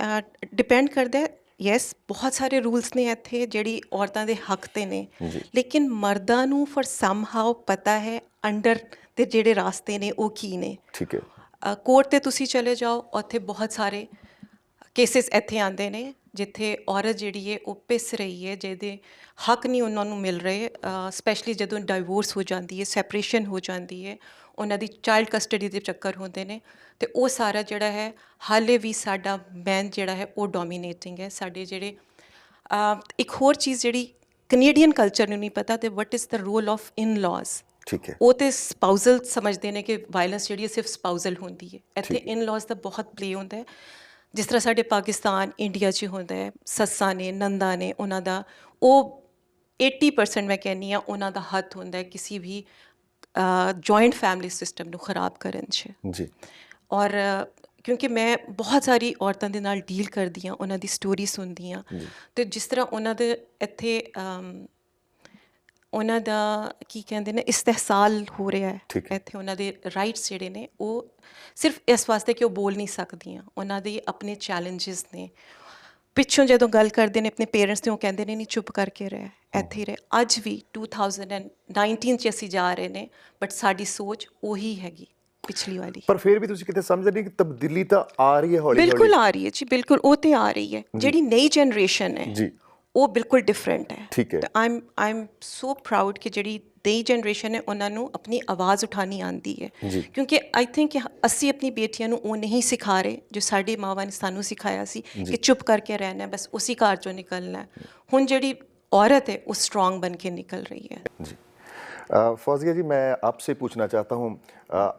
ਡਿਪੈਂਡ ਕਰਦਾ, ਯੈਸ ਬਹੁਤ ਸਾਰੇ ਰੂਲਸ ਨੇ ਇੱਥੇ ਜਿਹੜੀ ਔਰਤਾਂ ਦੇ ਹੱਕ 'ਤੇ ਨੇ, ਲੇਕਿਨ ਮਰਦਾਂ ਨੂੰ ਫॉर ਸਮਹਾਉ ਪਤਾ ਹੈ ਅੰਡਰ ਦੇ ਜਿਹੜੇ ਰਾਸਤੇ ਨੇ ਉਹ ਕੀ ਨੇ। ਠੀਕ ਹੈ। ਕੋਰਟ 'ਤੇ ਤੁਸੀਂ ਚਲੇ ਜਾਓ, ਉੱਥੇ ਬਹੁਤ ਸਾਰੇ ਕੇਸਿਸ ਇੱਥੇ ਆਉਂਦੇ ਨੇ ਜਿੱਥੇ ਔਰਤ ਜਿਹੜੀ ਹੈ ਉਹ ਪਿਸ ਰਹੀ ਹੈ, ਜਿਹਦੇ ਹੱਕ ਨਹੀਂ ਉਹਨਾਂ ਨੂੰ ਮਿਲ ਰਹੇ, ਸਪੈਸ਼ਲੀ ਜਦੋਂ ਡਾਈਵੋਰਸ ਹੋ ਜਾਂਦੀ ਹੈ, ਸੈਪਰੇਸ਼ਨ ਹੋ ਜਾਂਦੀ ਹੈ, ਉਹਨਾਂ ਦੀ ਚਾਈਲਡ ਕਸਟਡੀ ਦੇ ਚੱਕਰ ਹੁੰਦੇ ਨੇ, ਅਤੇ ਉਹ ਸਾਰਾ ਜਿਹੜਾ ਹੈ ਹਾਲੇ ਵੀ ਸਾਡਾ ਮੈਨ ਜਿਹੜਾ ਹੈ ਉਹ ਡੋਮੀਨੇਟਿੰਗ ਹੈ। ਸਾਡੇ ਜਿਹੜੇ ਇੱਕ ਹੋਰ ਚੀਜ਼ ਜਿਹੜੀ ਕੈਨੇਡੀਅਨ ਕਲਚਰ ਨੂੰ ਨਹੀਂ ਪਤਾ, ਤੇ what is the role of in laws. ਠੀਕ ਹੈ। ਉਹ ਤੇ ਸਪਾਊਜ਼ਲ ਸਮਝਦੇ ਨੇ ਕਿ ਵਾਇਲੈਂਸ ਜਿਹੜੀ ਹੈ ਸਿਰਫ ਸਪਾਊਜ਼ਲ ਹੁੰਦੀ ਹੈ, ਇੱਥੇ ਇਨ ਲਾਜ਼ ਦਾ ਬਹੁਤ ਪਲੇ ਹੁੰਦਾ ਹੈ। ਜਿਸ ਤਰ੍ਹਾਂ ਸਾਡੇ ਪਾਕਿਸਤਾਨ, ਇੰਡੀਆ 'ਚ ਹੁੰਦਾ ਹੈ, ਸੱਸਾਂ ਨੇ, ਨੰਦਾਂ ਨੇ, ਉਹਨਾਂ ਦਾ ਉਹ 80% ਮੈਂ ਕਹਿੰਦੀ ਹਾਂ ਉਹਨਾਂ ਦਾ ਹੱਥ ਹੁੰਦਾ ਹੈ ਕਿਸੇ ਵੀ ਜੁਆਇੰਟ ਫੈਮਿਲੀ ਸਿਸਟਮ ਨੂੰ ਖਰਾਬ ਕਰਨ 'ਚ ਜੀ। ਔਰ ਕਿਉਂਕਿ ਮੈਂ ਬਹੁਤ ਸਾਰੀ ਔਰਤਾਂ ਦੇ ਨਾਲ ਡੀਲ ਕਰਦੀ ਹਾਂ, ਉਹਨਾਂ ਦੀ ਸਟੋਰੀ ਸੁਣਦੀ ਹਾਂ, ਅਤੇ ਜਿਸ ਤਰ੍ਹਾਂ ਉਹਨਾਂ ਦੇ ਇੱਥੇ ਉਹਨਾਂ ਦਾ ਕੀ ਕਹਿੰਦੇ ਨੇ ਇਸਤਹਿਸਾਲ ਹੋ ਰਿਹਾ ਹੈ ਇੱਥੇ, ਉਹਨਾਂ ਦੇ ਰਾਈਟਸ ਜਿਹੜੇ ਨੇ ਉਹ ਸਿਰਫ ਇਸ ਵਾਸਤੇ ਕਿ ਉਹ ਬੋਲ ਨਹੀਂ ਸਕਦੀਆਂ, ਉਹਨਾਂ ਦੇ ਆਪਣੇ ਚੈਲੰਜਸ ਨੇ। ਪਿੱਛੋਂ ਜਦੋਂ ਗੱਲ ਕਰਦੇ ਨੇ ਆਪਣੇ ਪੇਰੈਂਟਸ ਤੇ ਉਹ ਕਹਿੰਦੇ ਨੇ ਨਹੀਂ ਚੁੱਪ ਕਰਕੇ ਰਹਿ, ਇੱਥੇ ਹੀ ਰਹਿ। ਅੱਜ ਵੀ 2019 'ਚ ਅਸੀਂ ਜਾ ਰਹੇ ਨੇ, ਬਟ ਸਾਡੀ ਸੋਚ ਉਹੀ ਹੈਗੀ ਪਿਛਲੀ ਵਾਲੀ। ਪਰ ਫਿਰ ਵੀ ਤੁਸੀਂ ਕਿਤੇ ਸਮਝਦੇ ਨਹੀਂ ਕਿ ਤਬਦੀਲੀ ਤਾਂ ਆ ਰਹੀ ਹੈ ਹੌਲੀ ਹੌਲੀ? ਬਿਲਕੁਲ ਆ ਰਹੀ ਹੈ ਜੀ, ਬਿਲਕੁਲ ਉਹ ਤੇ ਆ ਰਹੀ ਹੈ। ਜਿਹੜੀ ਨਈ ਜਨਰੇਸ਼ਨ ਹੈ ਜੀ ਉਹ ਬਿਲਕੁਲ ਡਿਫਰੈਂਟ ਹੈ। ਠੀਕ ਹੈ। ਆਈ ਐਮ ਸੋ ਪ੍ਰਾਊਡ ਕਿ ਜਿਹੜੀ ਨਈ ਜਨਰੇਸ਼ਨ ਹੈ ਉਹਨਾਂ ਨੂੰ ਆਪਣੀ ਆਵਾਜ਼ ਉਠਾਉਣੀ ਆਉਂਦੀ ਹੈ, ਕਿਉਂਕਿ ਆਈ ਥਿੰਕ ਅਸੀਂ ਆਪਣੀ ਬੇਟੀਆਂ ਨੂੰ ਉਹ ਨਹੀਂ ਸਿਖਾ ਰਹੇ ਜੋ ਸਾਡੇ ਮਾਵਾਂ ਨੇ ਸਾਨੂੰ ਸਿਖਾਇਆ ਸੀ ਕਿ ਚੁੱਪ ਕਰਕੇ ਰਹਿਣਾ, ਬਸ ਉसी ਘਰ ਚੋਂ ਨਿਕਲਣਾ। ਹੁਣ ਜਿਹੜੀ औरत है वो स्ट्रांग बन के निकल रही है। जी। फौजिया जी, मैं आपसे पूछना चाहता हूँ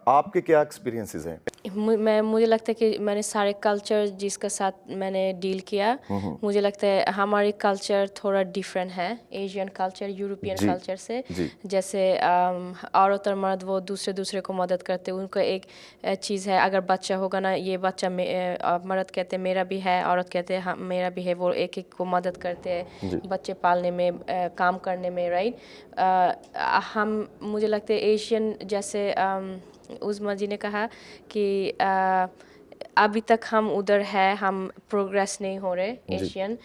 आपके क्या एक्सपीरियंसेस हैं? मुझे लगता है कि मैंने सारे कल्चर जिसके साथ मैंने डील किया, मुझे लगता है हमारी कल्चर थोड़ा डिफरेंट है एशियन कल्चर, यूरोपियन कल्चर से। जैसे औरत और मर्द वो दूसरे दूसरे को मदद करते हैं। उनको एक चीज़ है, अगर बच्चा होगा ना, ये बच्चा मर्द कहते हैं मेरा भी है, औरत कहते हैं हाँ मेरा भी है, वो एक एक को मदद करते हैं बच्चे पालने में, काम करने में, राइट। हम मुझे लगता है एशियन, जैसे उज़मा जी ने कहा कि अभी तक हम उधर है, हम प्रोग्रेस नहीं हो रहे एशियन,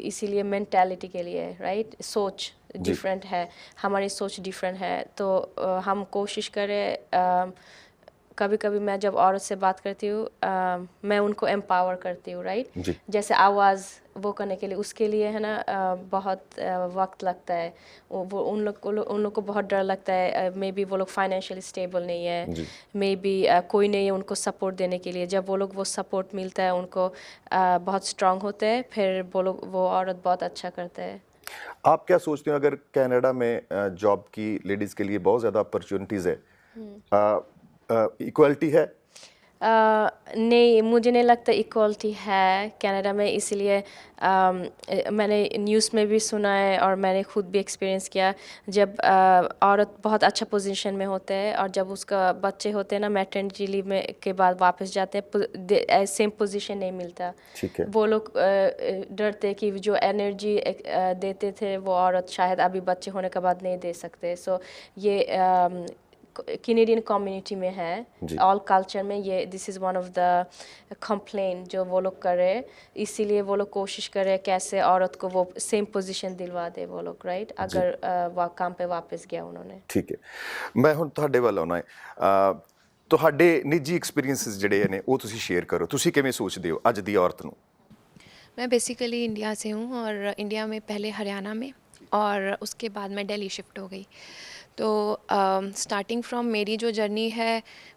इसीलिए मेंटालिटी के लिए, राइट, सोच डिफरेंट है, हमारी सोच डिफरेंट है। तो हम कोशिश करें, कभी कभी मैं जब औरत से बात करती हूँ मैं उनको एम्पावर करती हूँ, राइट। जैसे आवाज़ वो करने के लिए, उसके लिए है ना बहुत वक्त लगता है। वो उन लोग को बहुत डर लगता है, मे बी वो लोग फाइनेंशियली स्टेबल नहीं है, मे बी कोई नहीं है उनको सपोर्ट देने के लिए। जब वो लोग वो सपोर्ट मिलता है उनको बहुत स्ट्रांग होते हैं, फिर वो औरत बहुत अच्छा करता है। आप क्या सोचते हो अगर कनाडा में जॉब की लेडीज़ के लिए बहुत ज़्यादा अपॉर्चुनिटीज़ है, इक्वलिटी है? नहीं, मुझे नहीं लगता इक्वलिटी है कनाडा में, इसलिए मैंने न्यूज़ में भी सुना है और मैंने खुद भी एक्सपीरियंस किया। जब औरत बहुत अच्छा पोजीशन में होते हैं और जब उसका बच्चे होते हैं ना, मैटरनिटी लीव में के बाद वापस जाते हैं, सेम पोजीशन नहीं मिलता। ठीक है। वो लोग डरते कि जो एनर्जी देते थे वो औरत शायद अभी बच्चे होने के बाद नहीं दे सकते। सो ये कैनेडियन कम्युनिटी में है, ऑल कल्चर में ये this is one of the complain जो वो लोग कर रहे हैं। इसीलिए वो लोग कोशिश कर रहे हैं कैसे औरत को वो सेम पोजीशन दिलवा दे वो लोग, राइट, अगर काम पे वापस गया उन्होंने। ठीक है, ਮੈਂ ਹੁਣ ਤੁਹਾਡੇ ਵੱਲ ਆਉਣਾ ਹੈ। ਤੁਹਾਡੇ ਨਿੱਜੀ ਐਕਸਪੀਰੀਐਂਸਸ ਜਿਹੜੇ ਨੇ ਉਹ ਤੁਸੀਂ ਸ਼ੇਅਰ ਕਰੋ। ਤੁਸੀਂ ਕਿਵੇਂ ਸੋਚਦੇ ਹੋ ਅੱਜ ਦੀ ਔਰਤ ਨੂੰ? मैं बेसिकली इंडिया से हूँ और इंडिया में पहले हरियाणा में और उसके बाद मैं दिल्ली शिफ्ट हो गई। तो स्टार्टिंग फ्रॉम मेरी जो जर्नी है,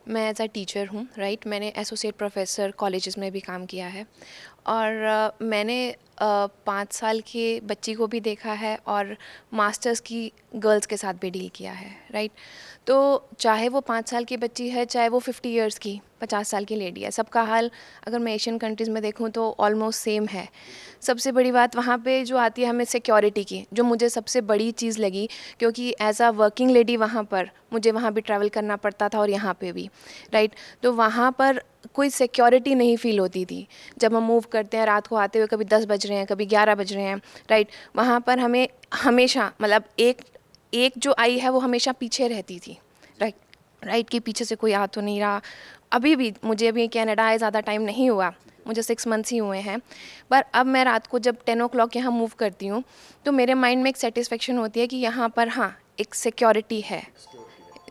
मैं एज अ टीचर हूँ, राइट। मैंने एसोसिएट प्रोफेसर कॉलेजेस में भी काम किया है और मैंने 5 साल के बच्ची को भी देखा है और मास्टर्स की गर्ल्स के साथ भी डील किया है, राइट। तो चाहे वो 5 साल की बच्ची है, चाहे वो 50 इयर्स की 50 साल की लेडी है, सबका हाल अगर मैं एशियन कंट्रीज़ में देखूँ तो ऑलमोस्ट सेम है। सबसे बड़ी बात वहाँ पे जो आती है हमें सिक्योरिटी की, जो मुझे सबसे बड़ी चीज़ लगी, क्योंकि एज अ वर्किंग लेडी वहाँ पर मुझे वहाँ भी ट्रैवल करना पड़ता था और यहाँ पे भी, राइट। तो वहाँ पर कोई सिक्योरिटी नहीं फील होती थी। जब हम मूव करते हैं रात को आते हुए, कभी 10 बज रहे हैं, कभी 11 बज रहे हैं, राइट, वहाँ पर हमें हमेशा मतलब एक जो आई है वो हमेशा पीछे रहती थी, राइट कि पीछे से कोई आ तो नहीं रहा। अभी भी मुझे अभी कनाडा आए ज़्यादा टाइम नहीं हुआ, मुझे 6 मंथ्स ही हुए हैं, पर अब मैं रात को जब 10 o'clock यहाँ मूव करती हूँ तो मेरे माइंड में एक सेटिस्फेक्शन होती है कि यहाँ पर हाँ एक सिक्योरिटी है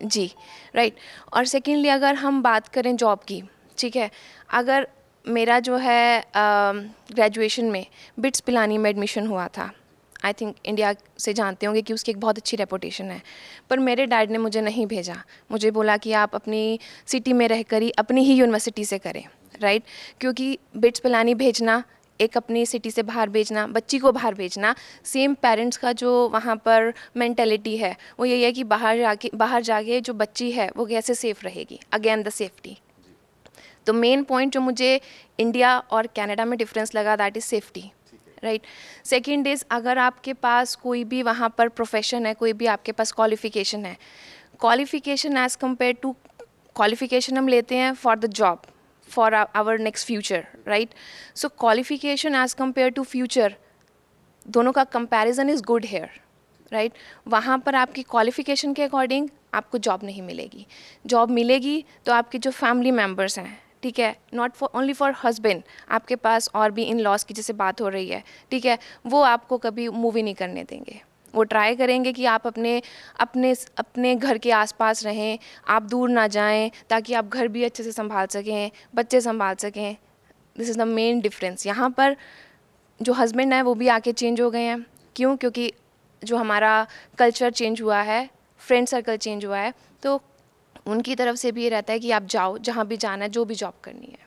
जी, राइट। और सेकेंडली अगर हम बात करें जॉब की, ठीक है, अगर मेरा जो है ग्रेजुएशन में बिट्स पिलानी में एडमिशन हुआ था, आई थिंक इंडिया से जानते होंगे कि उसकी एक बहुत अच्छी रेपुटेशन है, पर मेरे डैड ने मुझे नहीं भेजा। मुझे बोला कि आप अपनी सिटी में रहकर ही अपनी ही यूनिवर्सिटी से करें, राइट, क्योंकि बिट्स पिलानी भेजना, एक अपनी सिटी से बाहर भेजना, बच्ची को बाहर भेजना, सेम पेरेंट्स का जो वहाँ पर मेंटेलिटी है वो यही है कि बाहर जाके जो बच्ची है वो कैसे सेफ़ रहेगी, अगेन द सेफ्टी। तो मेन पॉइंट जो मुझे इंडिया और कनाडा में डिफरेंस लगा, that is safety, right. Second is अगर आपके पास कोई भी वहाँ पर प्रोफेशन है, कोई भी आपके पास क्वालिफ़िकेशन है, qualification as compare to qualification हम लेते हैं for the job, for our next future, right. So qualification as compare to future, दोनों का comparison is good here, right. वहाँ पर आपकी क्वालिफ़िकेशन के अकॉर्डिंग आपको जॉब नहीं मिलेगी। जॉब मिलेगी तो आपके जो फैमिली मेम्बर्स हैं, ठीक है, not for only for husband, आपके पास और भी इन लॉज की जैसे बात हो रही है, ठीक है, वो आपको कभी मूव ही नहीं करने देंगे। वो ट्राई करेंगे कि आप अपने घर के आसपास रहें, आप दूर ना जाएं, ताकि आप घर भी अच्छे से संभाल सकें, बच्चे संभाल सकें। This is the main difference. यहाँ पर जो हस्बैंड है वो भी आके चेंज हो गए हैं। क्यों? क्योंकि जो हमारा कल्चर चेंज हुआ है, फ्रेंड सर्कल चेंज हुआ है, तो उनकी तरफ से भी ये रहता है कि आप जाओ जहाँ भी जाना है, जो भी जॉब करनी है।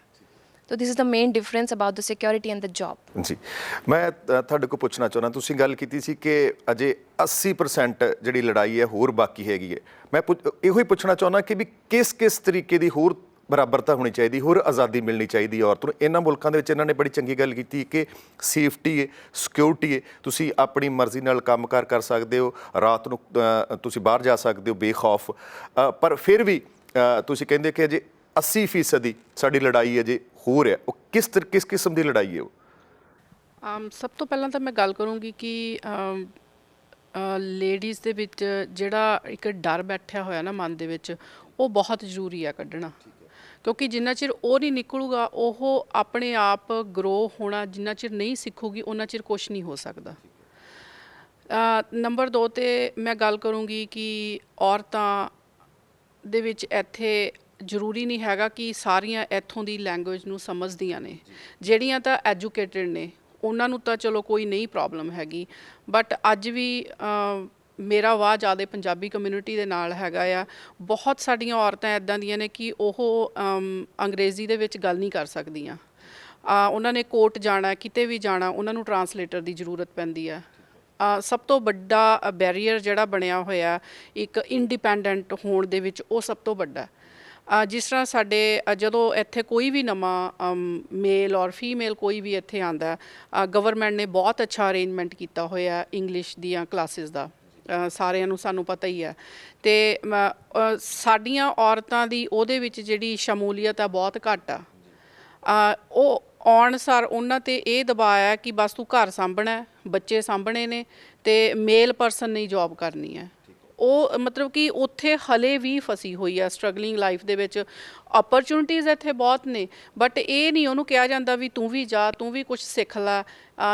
तो this is the main difference about the security and the job. ਜੀ, ਮੈਂ ਤੁਹਾਡੇ ਕੋਲ ਪੁੱਛਣਾ ਚਾਹੁੰਦਾ, ਤੁਸੀਂ ਗੱਲ ਕੀਤੀ ਸੀ ਕਿ ਅਜੇ 80% ਜਿਹੜੀ ਲੜਾਈ ਹੈ ਹੋਰ ਬਾਕੀ ਹੈਗੀ ਹੈ। ਮੈਂ ਇਹੋ ਹੀ ਪੁੱਛਣਾ ਚਾਹੁੰਦਾ ਕਿ ਵੀ ਕਿਸ ਤਰੀਕੇ ਦੀ ਹੋਰ ਬਰਾਬਰਤਾ ਹੋਣੀ ਚਾਹੀਦੀ, ਹੋਰ ਆਜ਼ਾਦੀ ਮਿਲਣੀ ਚਾਹੀਦੀ ਔਰਤ ਨੂੰ। ਇਹਨਾਂ ਮੁਲਕਾਂ ਦੇ ਵਿੱਚ ਇਹਨਾਂ ਨੇ ਬੜੀ ਚੰਗੀ ਗੱਲ ਕੀਤੀ ਕਿ ਸੇਫਟੀ ਹੈ, ਸਿਕਿਉਰਿਟੀ ਹੈ, ਤੁਸੀਂ ਆਪਣੀ ਮਰਜ਼ੀ ਨਾਲ ਕੰਮਕਾਰ ਕਰ ਸਕਦੇ ਹੋ, ਰਾਤ ਨੂੰ ਤੁਸੀਂ ਬਾਹਰ ਜਾ ਸਕਦੇ ਹੋ ਬੇਖੌਫ, ਪਰ ਫਿਰ ਵੀ ਤੁਸੀਂ ਕਹਿੰਦੇ ਕਿ ਅਜੇ 80% ਸਾਡੀ ਲੜਾਈ ਅਜੇ ਹੋਰ ਹੈ। ਉਹ ਕਿਸ ਕਿਸਮ ਦੀ ਲੜਾਈ ਹੈ ਉਹ? ਸਭ ਤੋਂ ਪਹਿਲਾਂ ਤਾਂ ਮੈਂ ਗੱਲ ਕਰੂੰਗੀ ਕਿ ਲੇਡੀਜ਼ ਦੇ ਵਿੱਚ ਜਿਹੜਾ ਇੱਕ ਡਰ ਬੈਠਿਆ ਹੋਇਆ ਨਾ ਮਨ ਦੇ ਵਿੱਚ, ਉਹ ਬਹੁਤ ਜ਼ਰੂਰੀ ਹੈ ਕੱਢਣਾ, ਕਿਉਂਕਿ ਜਿੰਨਾ ਚਿਰ ਉਹ ਨਹੀਂ ਨਿਕਲੂਗਾ, ਉਹ ਆਪਣੇ ਆਪ ਗਰੋ ਹੋਣਾ ਜਿੰਨਾ ਚਿਰ ਨਹੀਂ ਸਿੱਖੂਗੀ ਉਹਨਾਂ ਚਿਰ ਕੁਛ ਨਹੀਂ ਹੋ ਸਕਦਾ। ਨੰਬਰ 2 ਤੇ ਮੈਂ ਗੱਲ ਕਰੂੰਗੀ ਕਿ ਔਰਤਾਂ ਦੇ ਵਿੱਚ ਇੱਥੇ ਜ਼ਰੂਰੀ ਨਹੀਂ ਹੈਗਾ ਕਿ ਸਾਰੀਆਂ ਇੱਥੋਂ ਦੀ ਲੈਂਗੁਏਜ ਨੂੰ ਸਮਝਦੀਆਂ ਨੇ। ਜਿਹੜੀਆਂ ਤਾਂ ਐਜੂਕੇਟਿਡ ਨੇ ਉਹਨਾਂ ਨੂੰ ਤਾਂ ਚਲੋ ਕੋਈ ਨਹੀਂ ਪ੍ਰੋਬਲਮ ਹੈਗੀ, ਬਟ ਅੱਜ ਵੀ ਮੇਰਾ ਵਾਹ ਜ਼ਿਆਦਾ ਪੰਜਾਬੀ ਕਮਿਊਨਿਟੀ ਦੇ ਨਾਲ ਹੈਗਾ ਆ। ਬਹੁਤ ਸਾਡੀਆਂ ਔਰਤਾਂ ਇੱਦਾਂ ਦੀਆਂ ਨੇ ਕਿ ਉਹ ਅੰਗਰੇਜ਼ੀ ਦੇ ਵਿੱਚ ਗੱਲ ਨਹੀਂ ਕਰ ਸਕਦੀਆਂ। ਉਹਨਾਂ ਨੇ ਕੋਰਟ ਜਾਣਾ, ਕਿਤੇ ਵੀ ਜਾਣਾ, ਉਹਨਾਂ ਨੂੰ ਟਰਾਂਸਲੇਟਰ ਦੀ ਜ਼ਰੂਰਤ ਪੈਂਦੀ ਆ। ਸਭ ਤੋਂ ਵੱਡਾ ਬੈਰੀਅਰ ਜਿਹੜਾ ਬਣਿਆ ਹੋਇਆ ਇੱਕ ਇੰਡੀਪੈਂਡੈਂਟ ਹੋਣ ਦੇ ਵਿੱਚ, ਉਹ ਸਭ ਤੋਂ ਵੱਡਾ। ਜਿਸ ਤਰ੍ਹਾਂ ਸਾਡੇ ਜਦੋਂ ਇੱਥੇ ਕੋਈ ਵੀ ਨਵਾਂ ਮੇਲ ਔਰ ਫੀਮੇਲ ਕੋਈ ਵੀ ਇੱਥੇ ਆਉਂਦਾ, ਗਵਰਨਮੈਂਟ ਨੇ ਬਹੁਤ ਅੱਛਾ ਅਰੇਂਜਮੈਂਟ ਕੀਤਾ ਹੋਇਆ ਇੰਗਲਿਸ਼ ਦੀਆਂ ਕਲਾਸਿਸ ਦਾ, ਸਾਰਿਆਂ ਨੂੰ ਸਾਨੂੰ ਪਤਾ ਹੀ ਹੈ। ਅਤੇ ਸਾਡੀਆਂ ਔਰਤਾਂ ਦੀ ਉਹਦੇ ਵਿੱਚ ਜਿਹੜੀ ਸ਼ਮੂਲੀਅਤ ਆ ਬਹੁਤ ਘੱਟ ਆ। ਉਹ ਆਉਣ ਸਾਰ ਉਹਨਾਂ 'ਤੇ ਇਹ ਦਬਾਅ ਹੈ ਕਿ ਬਸ ਤੂੰ ਘਰ ਸਾਂਭਣਾ, ਬੱਚੇ ਸਾਂਭਣੇ ਨੇ ਅਤੇ ਮੇਲ ਪਰਸਨ ਨਹੀਂ ਜੋਬ ਕਰਨੀ ਹੈ। ਉਹ ਮਤਲਬ ਕਿ ਉੱਥੇ ਹਲੇ ਵੀ ਫਸੀ ਹੋਈ ਆ ਸਟਰਗਲਿੰਗ ਲਾਈਫ ਦੇ ਵਿੱਚ। ਅਪਰਚੁਨਿਟੀਜ਼ ਇੱਥੇ ਬਹੁਤ ਨੇ, ਬਟ ਇਹ ਨਹੀਂ ਉਹਨੂੰ ਕਿਹਾ ਜਾਂਦਾ ਵੀ ਤੂੰ ਵੀ ਜਾ, ਤੂੰ ਵੀ ਕੁਛ ਸਿੱਖ ਲੈ,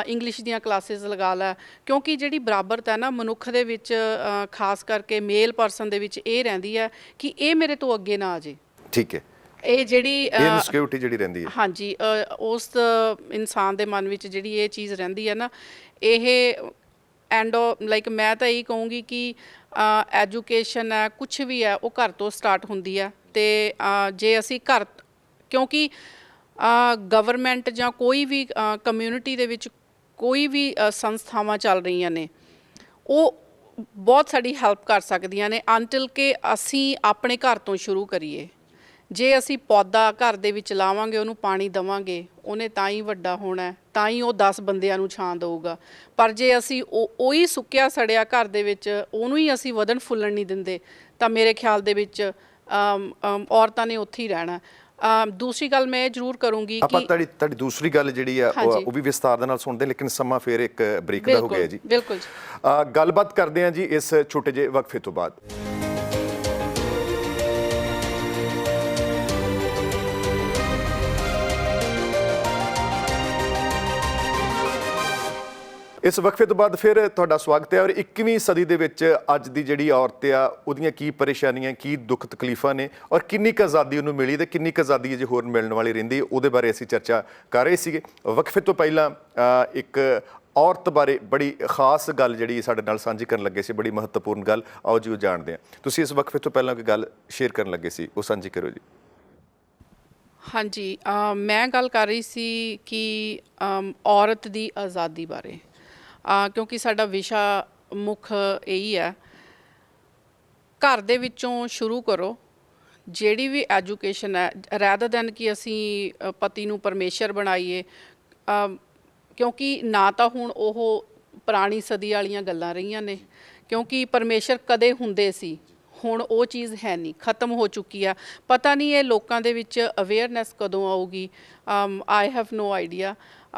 ਇੰਗਲਿਸ਼ ਦੀਆਂ ਕਲਾਸਿਸ ਲਗਾ ਲੈ, ਕਿਉਂਕਿ ਜਿਹੜੀ ਬਰਾਬਰਤਾ ਨਾ ਮਨੁੱਖ ਦੇ ਵਿੱਚ, ਖਾਸ ਕਰਕੇ ਮੇਲ ਪਰਸਨ ਦੇ ਵਿੱਚ ਇਹ ਰਹਿੰਦੀ ਹੈ ਕਿ ਇਹ ਮੇਰੇ ਤੋਂ ਅੱਗੇ ਨਾ ਆ ਜੇ। ਠੀਕ ਹੈ। ਇਹ ਜਿਹੜੀ ਇਨਸਿਕਿਉਰਿਟੀ ਜਿਹੜੀ ਰਹਿੰਦੀ ਹੈ, ਹਾਂਜੀ, ਉਸ ਇਨਸਾਨ ਦੇ ਮਨ ਵਿੱਚ ਜਿਹੜੀ ਇਹ ਚੀਜ਼ ਰਹਿੰਦੀ ਹੈ ਨਾ, ਇਹ ਐਂਡ ਲਾਈਕ ਮੈਂ ਤਾਂ ਇਹੀ ਕਹੂੰਗੀ ਕਿ ਐਜੂਕੇਸ਼ਨ ਹੈ, ਕੁਛ ਵੀ ਹੈ, ਉਹ ਘਰ ਤੋਂ ਸਟਾਰਟ ਹੁੰਦੀ ਹੈ। ਅਤੇ ਜੇ ਅਸੀਂ ਘਰ, ਕਿਉਂਕਿ ਗਵਰਨਮੈਂਟ ਜਾਂ ਕੋਈ ਵੀ ਕਮਿਊਨਿਟੀ ਦੇ ਵਿੱਚ ਕੋਈ ਵੀ ਸੰਸਥਾਵਾਂ ਚੱਲ ਰਹੀਆਂ ਨੇ, ਉਹ ਬਹੁਤ ਸਾਡੀ ਹੈਲਪ ਕਰ ਸਕਦੀਆਂ ਨੇ ਅੰਟਿਲ ਕਿ ਅਸੀਂ ਆਪਣੇ ਘਰ ਤੋਂ ਸ਼ੁਰੂ ਕਰੀਏ। ਜੇ ਅਸੀਂ ਪੌਦਾ ਘਰ ਦੇ ਵਿੱਚ ਲਾਵਾਂਗੇ, ਉਹਨੂੰ ਪਾਣੀ ਦੇਵਾਂਗੇ, ਉਹਨੇ ਤਾਂ ਹੀ ਵੱਡਾ ਹੋਣਾ, ਤਾਂ ਹੀ ਉਹ 10 ਬੰਦਿਆਂ ਨੂੰ ਛਾਂ ਦੇਊਗਾ। ਪਰ ਜੇ ਅਸੀਂ ਉਹੀ ਸੁੱਕਿਆ ਸੜਿਆ ਘਰ ਦੇ ਵਿੱਚ ਉਹਨੂੰ ਹੀ ਅਸੀਂ ਵਧਣ ਫੁੱਲਣ ਨਹੀਂ ਦਿੰਦੇ, ਤਾਂ ਮੇਰੇ ਖਿਆਲ ਦੇ ਵਿੱਚ ਔਰਤਾਂ ਨੇ ਉੱਥੇ ਹੀ ਰਹਿਣਾ। ਦੂਸਰੀ ਗੱਲ ਮੈਂ ਇਹ ਜ਼ਰੂਰ ਕਰੂੰਗੀ ਆਪਾਂ ਕਿ ਤੁਹਾਡੀ ਦੂਸਰੀ ਗੱਲ ਜਿਹੜੀ ਆ ਉਹ ਵੀ ਵਿਸਤਾਰ ਦੇ ਨਾਲ ਸੁਣਦੇ, ਲੇਕਿਨ ਸਮਾਂ ਫਿਰ ਇੱਕ ਬ੍ਰੇਕ ਦਾ ਹੋ ਗਿਆ ਜੀ। ਬਿਲਕੁਲ ਜੀ। ਗੱਲਬਾਤ ਕਰਦੇ ਹਾਂ ਜੀ ਇਸ ਛੋਟੇ ਜਿਹੇ ਵਕਫੇ ਤੋਂ ਬਾਅਦ। ਇਸ ਵਕਫੇ ਤੋਂ ਬਾਅਦ ਫਿਰ ਤੁਹਾਡਾ ਸਵਾਗਤ ਹੈ। ਔਰ 21ਵੀਂ ਸਦੀ ਦੇ ਵਿੱਚ ਅੱਜ ਦੀ ਜਿਹੜੀ ਔਰਤ ਆ, ਉਹਦੀਆਂ ਕੀ ਪਰੇਸ਼ਾਨੀਆਂ, ਕੀ ਦੁੱਖ ਤਕਲੀਫਾਂ ਨੇ, ਔਰ ਕਿੰਨੀ ਕੁ ਆਜ਼ਾਦੀ ਉਹਨੂੰ ਮਿਲੀ ਅਤੇ ਕਿੰਨੀ ਕੁ ਆਜ਼ਾਦੀ ਅਜੇ ਹੋਰ ਮਿਲਣ ਵਾਲੀ ਰਹਿੰਦੀ, ਉਹਦੇ ਬਾਰੇ ਅਸੀਂ ਚਰਚਾ ਕਰ ਰਹੇ ਸੀਗੇ। ਵਕਫੇ ਤੋਂ ਪਹਿਲਾਂ ਇੱਕ ਔਰਤ ਬਾਰੇ ਬੜੀ ਖਾਸ ਗੱਲ ਜਿਹੜੀ ਸਾਡੇ ਨਾਲ ਸਾਂਝੀ ਕਰਨ ਲੱਗੇ ਸੀ, ਬੜੀ ਮਹੱਤਵਪੂਰਨ ਗੱਲ, ਆਓ ਜੀ ਉਹ ਜਾਣਦੇ ਹਾਂ। ਤੁਸੀਂ ਇਸ ਵਕਫੇ ਤੋਂ ਪਹਿਲਾਂ ਕੋਈ ਗੱਲ ਸ਼ੇਅਰ ਕਰਨ ਲੱਗੇ ਸੀ, ਉਹ ਸਾਂਝੀ ਕਰੋ ਜੀ। ਹਾਂਜੀ, ਮੈਂ ਗੱਲ ਕਰ ਰਹੀ ਸੀ ਕਿ ਔਰਤ ਦੀ ਆਜ਼ਾਦੀ ਬਾਰੇ, ਕਿਉਂਕਿ ਸਾਡਾ ਵਿਸ਼ਾ ਮੁੱਖ ਇਹੀ ਹੈ। ਘਰ ਦੇ ਵਿੱਚੋਂ ਸ਼ੁਰੂ ਕਰੋ ਜਿਹੜੀ ਵੀ ਐਜੂਕੇਸ਼ਨ ਹੈ, ਰੈਦਰ ਦੈਨ ਕਿ ਅਸੀਂ ਪਤੀ ਨੂੰ ਪਰਮੇਸ਼ਰ ਬਣਾਈਏ, ਕਿਉਂਕਿ ਨਾ ਤਾਂ ਹੁਣ ਉਹ ਪੁਰਾਣੀ ਸਦੀ ਵਾਲੀਆਂ ਗੱਲਾਂ ਰਹੀਆਂ ਨੇ, ਕਿਉਂਕਿ ਪਰਮੇਸ਼ਰ ਕਦੇ ਹੁੰਦੇ ਸੀ, ਹੁਣ ਉਹ ਚੀਜ਼ ਹੈ ਨਹੀਂ, ਖਤਮ ਹੋ ਚੁੱਕੀ ਆ। ਪਤਾ ਨਹੀਂ ਇਹ ਲੋਕਾਂ ਦੇ ਵਿੱਚ ਅਵੇਅਰਨੈਸ ਕਦੋਂ ਆਊਗੀ, I have no idea.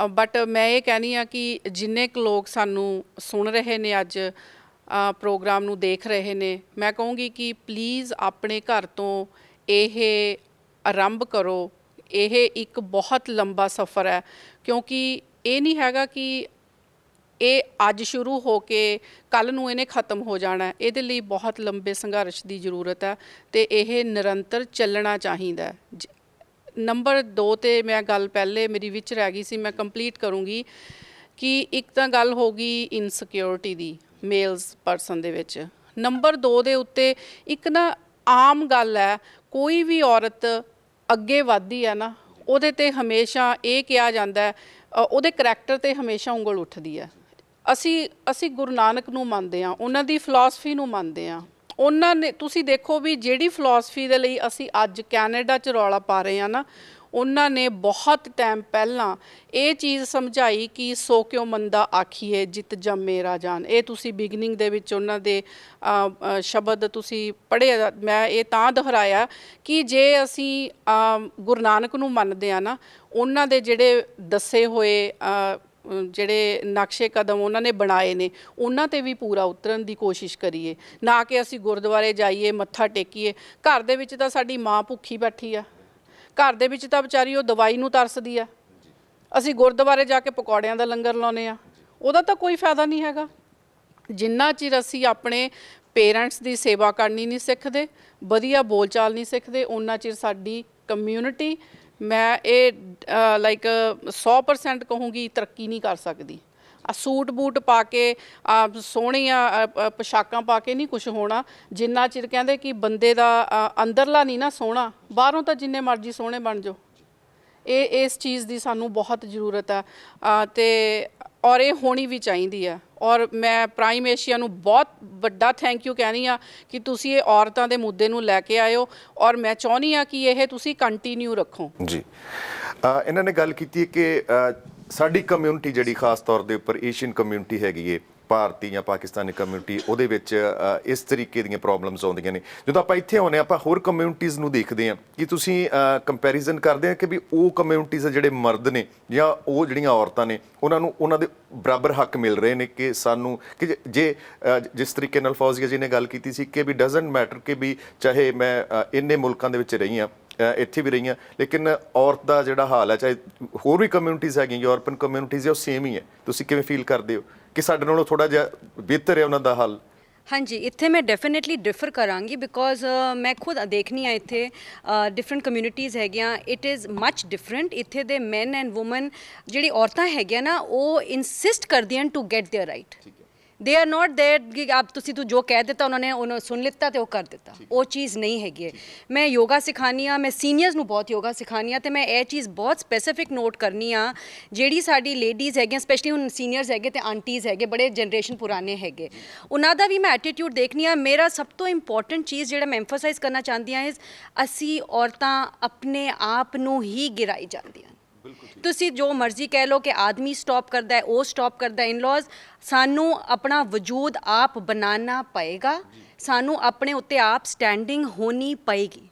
But ਮੈਂ ਇਹ ਕਹਿੰਦੀ ਹਾਂ ਕਿ ਜਿੰਨੇ ਕੁ ਲੋਕ ਸਾਨੂੰ ਸੁਣ ਰਹੇ ਨੇ, ਅੱਜ ਪ੍ਰੋਗਰਾਮ ਨੂੰ ਦੇਖ ਰਹੇ ਨੇ, ਮੈਂ ਕਹੂੰਗੀ ਕਿ ਪਲੀਜ਼ ਆਪਣੇ ਘਰ ਤੋਂ ਇਹ ਆਰੰਭ ਕਰੋ। ਇਹ ਇੱਕ ਬਹੁਤ ਲੰਬਾ ਸਫ਼ਰ ਹੈ, ਕਿਉਂਕਿ ਇਹ ਨਹੀਂ ਹੈਗਾ ਕਿ ਇਹ ਅੱਜ ਸ਼ੁਰੂ ਹੋ ਕੇ ਕੱਲ੍ਹ ਨੂੰ ਇਹਨੇ ਖ਼ਤਮ ਹੋ ਜਾਣਾ। ਇਹਦੇ ਲਈ ਬਹੁਤ ਲੰਬੇ ਸੰਘਰਸ਼ ਦੀ ਜ਼ਰੂਰਤ ਹੈ ਅਤੇ ਇਹ ਨਿਰੰਤਰ ਚੱਲਣਾ ਚਾਹੀਦਾ। ਨੰਬਰ 2 'ਤੇ ਮੈਂ ਗੱਲ ਪਹਿਲੇ ਮੇਰੀ ਵਿੱਚ ਰਹਿ ਗਈ ਸੀ, ਮੈਂ ਕੰਪਲੀਟ ਕਰੂੰਗੀ ਕਿ ਇੱਕ ਤਾਂ ਗੱਲ ਹੋ ਗਈ ਇਨਸਿਕਿਉਰਿਟੀ ਦੀ ਮੇਲਸ ਪਰਸਨ ਦੇ ਵਿੱਚ। ਨੰਬਰ 2 ਦੇ ਉੱਤੇ ਇੱਕ ਨਾ ਆਮ ਗੱਲ ਹੈ, ਕੋਈ ਵੀ ਔਰਤ ਅੱਗੇ ਵੱਧਦੀ ਹੈ ਨਾ, ਉਹਦੇ 'ਤੇ ਹਮੇਸ਼ਾ ਇਹ ਕਿਹਾ ਜਾਂਦਾ, ਉਹਦੇ ਕਰੈਕਟਰ 'ਤੇ ਹਮੇਸ਼ਾ ਉਂਗਲ ਉੱਠਦੀ ਹੈ। ਅਸੀਂ ਗੁਰੂ ਨਾਨਕ ਨੂੰ ਮੰਨਦੇ ਹਾਂ, ਉਹਨਾਂ ਦੀ ਫਿਲਾਸਫੀ ਨੂੰ ਮੰਨਦੇ ਹਾਂ। ਉਹਨਾਂ ਨੇ, ਤੁਸੀਂ ਦੇਖੋ ਵੀ ਜਿਹੜੀ ਫਿਲਾਸਫੀ ਦੇ ਲਈ ਅਸੀਂ ਅੱਜ ਕੈਨੇਡਾ 'ਚ ਰੌਲਾ ਪਾ ਰਹੇ ਹਾਂ ਨਾ, ਉਹਨਾਂ ਨੇ ਬਹੁਤ ਟਾਈਮ ਪਹਿਲਾਂ ਇਹ ਚੀਜ਼ ਸਮਝਾਈ ਕਿ ਸੋ ਕਿਉ ਮੰਦਾ ਆਖੀਏ ਜਿਤ ਜੰਮੇ ਰਾਜਾਨ। ਇਹ ਤੁਸੀਂ ਬਿਗਨਿੰਗ ਦੇ ਵਿੱਚ ਉਹਨਾਂ ਦੇ ਸ਼ਬਦ ਤੁਸੀਂ ਪੜ੍ਹੇ, ਮੈਂ ਇਹ ਤਾਂ ਦੁਹਰਾਇਆ ਕਿ ਜੇ ਅਸੀਂ ਗੁਰੂ ਨਾਨਕ ਨੂੰ ਮੰਨਦੇ ਹਾਂ ਨਾ, ਉਹਨਾਂ ਦੇ ਜਿਹੜੇ ਦੱਸੇ ਹੋਏ ਜਿਹੜੇ ਨਕਸ਼ੇ ਕਦਮ ਉਹਨਾਂ ਨੇ ਬਣਾਏ ਨੇ, ਉਹਨਾਂ 'ਤੇ ਵੀ ਪੂਰਾ ਉਤਰਨ ਦੀ ਕੋਸ਼ਿਸ਼ ਕਰੀਏ, ਨਾ ਕਿ ਅਸੀਂ ਗੁਰਦੁਆਰੇ ਜਾਈਏ, ਮੱਥਾ ਟੇਕੀਏ। ਘਰ ਦੇ ਵਿੱਚ ਤਾਂ ਸਾਡੀ ਮਾਂ ਭੁੱਖੀ ਬੈਠੀ ਆ, ਘਰ ਦੇ ਵਿੱਚ ਤਾਂ ਵਿਚਾਰੀ ਉਹ ਦਵਾਈ ਨੂੰ ਤਰਸਦੀ ਆ, ਅਸੀਂ ਗੁਰਦੁਆਰੇ ਜਾ ਕੇ ਪਕੌੜਿਆਂ ਦਾ ਲੰਗਰ ਲਾਉਂਦੇ ਆ, ਉਹਦਾ ਤਾਂ ਕੋਈ ਫਾਇਦਾ ਨਹੀਂ ਹੈਗਾ। ਜਿੰਨਾ ਚਿਰ ਅਸੀਂ ਆਪਣੇ ਪੇਰੈਂਟਸ ਦੀ ਸੇਵਾ ਕਰਨੀ ਨਹੀਂ ਸਿੱਖਦੇ, ਵਧੀਆ ਬੋਲਚਾਲ ਨਹੀਂ ਸਿੱਖਦੇ, ਉਨਾ ਚਿਰ ਸਾਡੀ ਕਮਿਊਨਿਟੀ, ਮੈਂ ਇਹ ਲਾਈਕ 100% ਕਹੂੰਗੀ, ਤਰੱਕੀ ਨਹੀਂ ਕਰ ਸਕਦੀ। ਸੂਟ ਬੂਟ ਪਾ ਕੇ, ਸੋਹਣੀਆਂ ਪੋਸ਼ਾਕਾਂ ਪਾ ਕੇ ਨਹੀਂ ਕੁਛ ਹੋਣਾ, ਜਿੰਨਾ ਚਿਰ ਕਹਿੰਦੇ ਕਿ ਬੰਦੇ ਦਾ ਅੰਦਰਲਾ ਨਹੀਂ ਨਾ ਸੋਹਣਾ, ਬਾਹਰੋਂ ਤਾਂ ਜਿੰਨੇ ਮਰਜ਼ੀ ਸੋਹਣੇ ਬਣ ਜਾਓ। ਇਸ ਚੀਜ਼ ਦੀ ਸਾਨੂੰ ਬਹੁਤ ਜ਼ਰੂਰਤ ਹੈ। ਅਤੇ ਔਰ ਇਹ ਹੋਣੀ ਵੀ ਚਾਹੀਦੀ ਆ। ਔਰ ਮੈਂ ਪ੍ਰਾਈਮ ਏਸ਼ੀਆ ਨੂੰ ਬਹੁਤ ਵੱਡਾ ਥੈਂਕ ਯੂ ਕਹਿਣੀ ਆ ਕਿ ਤੁਸੀਂ ਇਹ ਔਰਤਾਂ ਦੇ ਮੁੱਦੇ ਨੂੰ ਲੈ ਕੇ ਆਇਓ, ਔਰ ਮੈਂ ਚਾਹੁੰਦੀ ਆ ਕਿ ਇਹ ਤੁਸੀਂ ਕੰਟੀਨਿਊ ਰੱਖੋ। ਜੀ ਇਹਨਾਂ ਨੇ ਗੱਲ ਕੀਤੀ ਕਿ ਸਾਡੀ ਕਮਿਊਨਿਟੀ ਜਿਹੜੀ ਖਾਸ ਤੌਰ ਦੇ ਉੱਪਰ ਏਸ਼ੀਅਨ ਕਮਿਊਨਿਟੀ ਹੈਗੀ ਏ, ਭਾਰਤੀ ਜਾਂ ਪਾਕਿਸਤਾਨੀ ਕਮਿਊਨਿਟੀ, ਉਹਦੇ ਵਿੱਚ ਇਸ ਤਰੀਕੇ ਦੀਆਂ ਪ੍ਰੋਬਲਮਸ ਆਉਂਦੀਆਂ ਨੇ। ਜਦੋਂ ਆਪਾਂ ਇੱਥੇ ਆਉਂਦੇ ਆਪਾਂ ਹੋਰ ਕਮਿਊਨਿਟੀਜ਼ ਨੂੰ ਦੇਖਦੇ ਹਾਂ ਕਿ ਤੁਸੀਂ ਕੰਪੈਰੀਜ਼ਨ ਕਰਦੇ ਆ ਕਿ ਵੀ ਉਹ ਕਮਿਊਨਿਟੀਜ਼ ਜਿਹੜੇ ਮਰਦ ਨੇ ਜਾਂ ਉਹ ਜਿਹੜੀਆਂ ਔਰਤਾਂ ਨੇ ਉਹਨਾਂ ਨੂੰ ਉਹਨਾਂ ਦੇ ਬਰਾਬਰ ਹੱਕ ਮਿਲ ਰਹੇ ਨੇ ਕਿ ਸਾਨੂੰ ਕਿ ਜੇ ਜਿਸ ਤਰੀਕੇ ਨਾਲ ਫੌਜ਼ੀਆ ਜੀ ਨੇ ਗੱਲ ਕੀਤੀ ਸੀ ਕਿ ਵੀ ਡਜ਼ਨਟ ਮੈਟਰ ਕਿ ਵੀ ਚਾਹੇ ਮੈਂ ਇੰਨੇ ਮੁਲਕਾਂ ਦੇ ਵਿੱਚ ਰਹੀ ਹਾਂ, ਇੱਥੇ ਵੀ ਰਹੀਆਂ, ਲੇਕਿਨ ਔਰਤ ਦਾ ਜਿਹੜਾ ਹਾਲ ਹੈ ਚਾਹੇ ਹੋਰ ਵੀ ਕਮਿਊਨਿਟੀਜ਼ ਹੈਗੀਆਂ ਯੂਰਪੀਅਨ ਕਮਿਊਨਿਟੀਜ਼ ਹੈ ਉਹ ਸੇਮ ਹੀ ਹੈ। ਤੁਸੀਂ ਕਿਵੇਂ ਫੀਲ ਕਰਦੇ ਹੋ ਕਿ ਸਾਡੇ ਨਾਲੋਂ ਥੋੜ੍ਹਾ ਜਿਹਾ ਬਿਹਤਰ ਹੈ ਉਹਨਾਂ ਦਾ ਹਾਲ? ਹਾਂਜੀ, ਇੱਥੇ ਮੈਂ ਡੈਫੀਨੇਟਲੀ ਡਿਫਰ ਕਰਾਂਗੀ ਬਿਕੋਜ਼ ਮੈਂ ਖੁਦ ਦੇਖਣੀ ਆ ਇੱਥੇ ਡਿਫਰੈਂਟ ਕਮਿਊਨਿਟੀਜ਼ ਹੈਗੀਆਂ। It is much different. ਇੱਥੇ ਦੇ ਮੈਨ ਐਂਡ ਵੂਮਨ ਜਿਹੜੀ ਔਰਤਾਂ ਹੈਗੀਆਂ ਨਾ ਉਹ ਇਨਸਿਸਟ ਕਰਦੀਆਂ to get their right. They are not there ਕਿ ਆਪ ਤੁਸੀਂ ਤੂੰ ਜੋ ਕਹਿ ਦਿੱਤਾ ਉਹਨਾਂ ਨੇ ਉਹਨੂੰ ਸੁਣ ਲਿੱਤਾ ਤੇ ਉਹ ਕਰ ਦਿੱਤਾ, ਉਹ ਚੀਜ਼ ਨਹੀਂ ਹੈਗੀ ਹੈ। ਮੈਂ ਯੋਗਾ ਸਿਖਾਉਂਦੀ ਹਾਂ, ਮੈਂ ਸੀਨੀਅਰਸ ਨੂੰ ਬਹੁਤ ਯੋਗਾ ਸਿਖਾਉਂਦੀ ਹਾਂ, ਅਤੇ ਮੈਂ ਇਹ ਚੀਜ਼ ਬਹੁਤ ਸਪੈਸੀਫਿਕ ਨੋਟ ਕਰਨੀ ਆ ਜਿਹੜੀ ਸਾਡੀ ਲੇਡੀਜ਼ ਹੈਗੀਆਂ, ਸਪੈਸ਼ਲੀ ਹੁਣ ਸੀਨੀਅਰਸ ਹੈਗੇ ਅਤੇ ਆਂਟੀਜ਼ ਹੈਗੇ, ਬੜੇ ਜਨਰੇਸ਼ਨ ਪੁਰਾਣੇ ਹੈਗੇ, ਉਹਨਾਂ ਦਾ ਵੀ ਮੈਂ ਐਟੀਟਿਊਡ ਦੇਖਣੀ ਆ। ਮੇਰਾ ਸਭ ਤੋਂ ਇੰਪੋਰਟੈਂਟ ਚੀਜ਼ ਜਿਹੜਾ ਮੈਂ ਐਮਫਸਾਈਜ਼ ਕਰਨਾ ਚਾਹੁੰਦੀ ਹਾਂ ਅਸੀਂ ਔਰਤਾਂ ਆਪਣੇ ਆਪ ਨੂੰ ਹੀ ਗਿਰਾਈ ਜਾਂਦੀਆਂ। ਤੁਸੀਂ ਜੋ ਮਰਜ਼ੀ ਕਹਿ ਲਓ ਕਿ ਆਦਮੀ ਸਟਾਪ ਕਰਦਾ ਹੈ, ਉਹ ਸਟਾਪ ਕਰਦਾ, ਇਨ-ਲॉज ਸਾਨੂੰ ਆਪਣਾ ਵਜੂਦ ਆਪ ਬਣਾਉਣਾ ਪਏਗਾ, ਸਾਨੂੰ ਆਪਣੇ ਉੱਤੇ ਆਪ ਸਟੈਂਡਿੰਗ ਹੋਣੀ ਪਏਗੀ।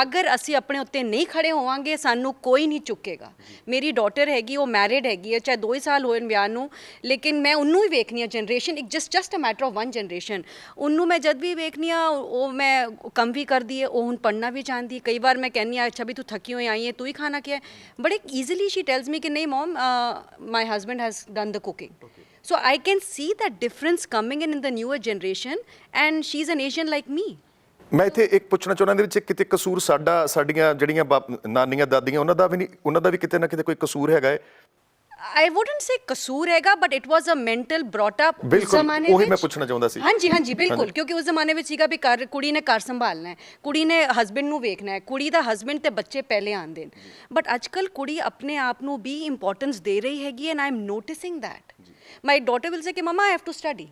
ਅਗਰ ਅਸੀਂ ਆਪਣੇ ਉੱਤੇ ਨਹੀਂ ਖੜੇ ਹੋਵਾਂਗੇ ਸਾਨੂੰ ਕੋਈ ਨਹੀਂ ਚੁੱਕੇਗਾ। ਮੇਰੀ ਡਾਟਰ ਹੈਗੀ, ਉਹ ਮੈਰਿਡ ਹੈਗੀ ਹੈ, ਚਾਹੇ 2 ਹੀ ਸਾਲ ਹੋਏ ਵਿਆਹ ਨੂੰ, ਲੇਕਿਨ ਮੈਂ ਉਹਨੂੰ ਹੀ ਵੇਖਣੀ ਆ ਜਨਰੇਸ਼ਨ, ਇੱਕ just a matter of 1 generation. ਉਹਨੂੰ ਮੈਂ ਜਦ ਵੀ ਵੇਖਣੀ ਆ ਉਹ ਮੈਂ ਕੰਮ ਵੀ ਕਰਦੀ ਹੈ, ਉਹ ਹੁਣ ਪੜ੍ਹਨਾ ਵੀ ਚਾਹੁੰਦੀ। ਕਈ ਵਾਰ ਮੈਂ ਕਹਿੰਦੀ ਆ ਅੱਛਾ ਵੀ ਤੂੰ ਥੱਕੀ ਹੋਈ ਆਈ ਹੈ, ਤੂੰ ਹੀ ਖਾਣਾ ਕੀ ਹੈ, ਬੜੇ ਈਜ਼ੀਲੀ ਸ਼ੀ ਟੈਲਸ ਮੀ ਕਿ ਨਹੀਂ mom my husband has done the cooking. So I can see that difference coming in the newer generation and she's an Asian like me. ਮੈਂ ਇੱਥੇ ਇੱਕ ਪੁੱਛਣਾ ਚਾਹੁੰਦਾ ਇਹਦੇ ਵਿੱਚ ਕਿਤੇ ਕਸੂਰ ਸਾਡੀਆਂ ਜਿਹੜੀਆਂ ਨਾਨੀਆਂ ਦਾਦੀਆਂ ਉਹਨਾਂ ਦਾ ਵੀ ਕਿਤੇ ਨਾ ਕਿਤੇ ਕੋਈ ਕਸੂਰ ਹੈਗਾ ਹੈ? I wouldn't say ਕਸੂਰ ਹੈਗਾ, but it was a mental brought up ਉਸ ਬਿਲਕੁਲ ਜ਼ਮਾਨੇ ਵਿੱਚ। ਉਹੀ ਮੈਂ ਪੁੱਛਣਾ ਚਾਹੁੰਦਾ ਸੀ। ਹਾਂਜੀ ਬਿਲਕੁਲ, ਕਿਉਂਕਿ ਉਸ ਜ਼ਮਾਨੇ ਵਿੱਚ ਸੀਗਾ ਵੀ ਕੁੜੀ ਨੇ ਘਰ ਸੰਭਾਲਣਾ ਹੈ, ਕੁੜੀ ਨੇ ਹਸਬੈਂਡ ਨੂੰ ਵੇਖਣਾ ਹੈ, ਕੁੜੀ ਦਾ ਹਸਬੈਂਡ ਤੇ ਬੱਚੇ ਪਹਿਲੇ ਆਉਂਦੇ ਨੇ। ਬਟ ਅੱਜ ਕੱਲ੍ਹ ਕੁੜੀ ਆਪਣੇ ਆਪ ਨੂੰ ਵੀ ਇੰਪੋਰਟੈਂਸ ਦੇ ਰਹੀ ਹੈਗੀ and I am noticing that. My daughter will say कि mumma I have to study,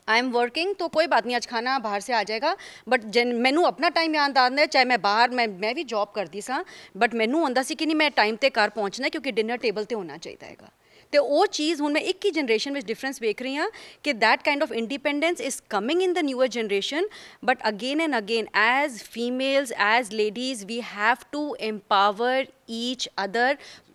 I am working, तो कोई बात नहीं आज खाना बाहर से आ जाएगा। बट मैनू अपना टाइम याद आंदा है, चाहे मैं बाहर मैं भी जॉब करती सा, बट मैनू आंदा सी कि नहीं मैं टाइम ते घर पहुँचना क्योंकि डिनर टेबल ते होना चाहिए हैगा। तो वो चीज़ हुण मैं एक ही जनरेशन में डिफरेंस वेख रही हाँ कि that kind of independence is coming in the newer generation. But again and again as females as ladies we have to empower each other,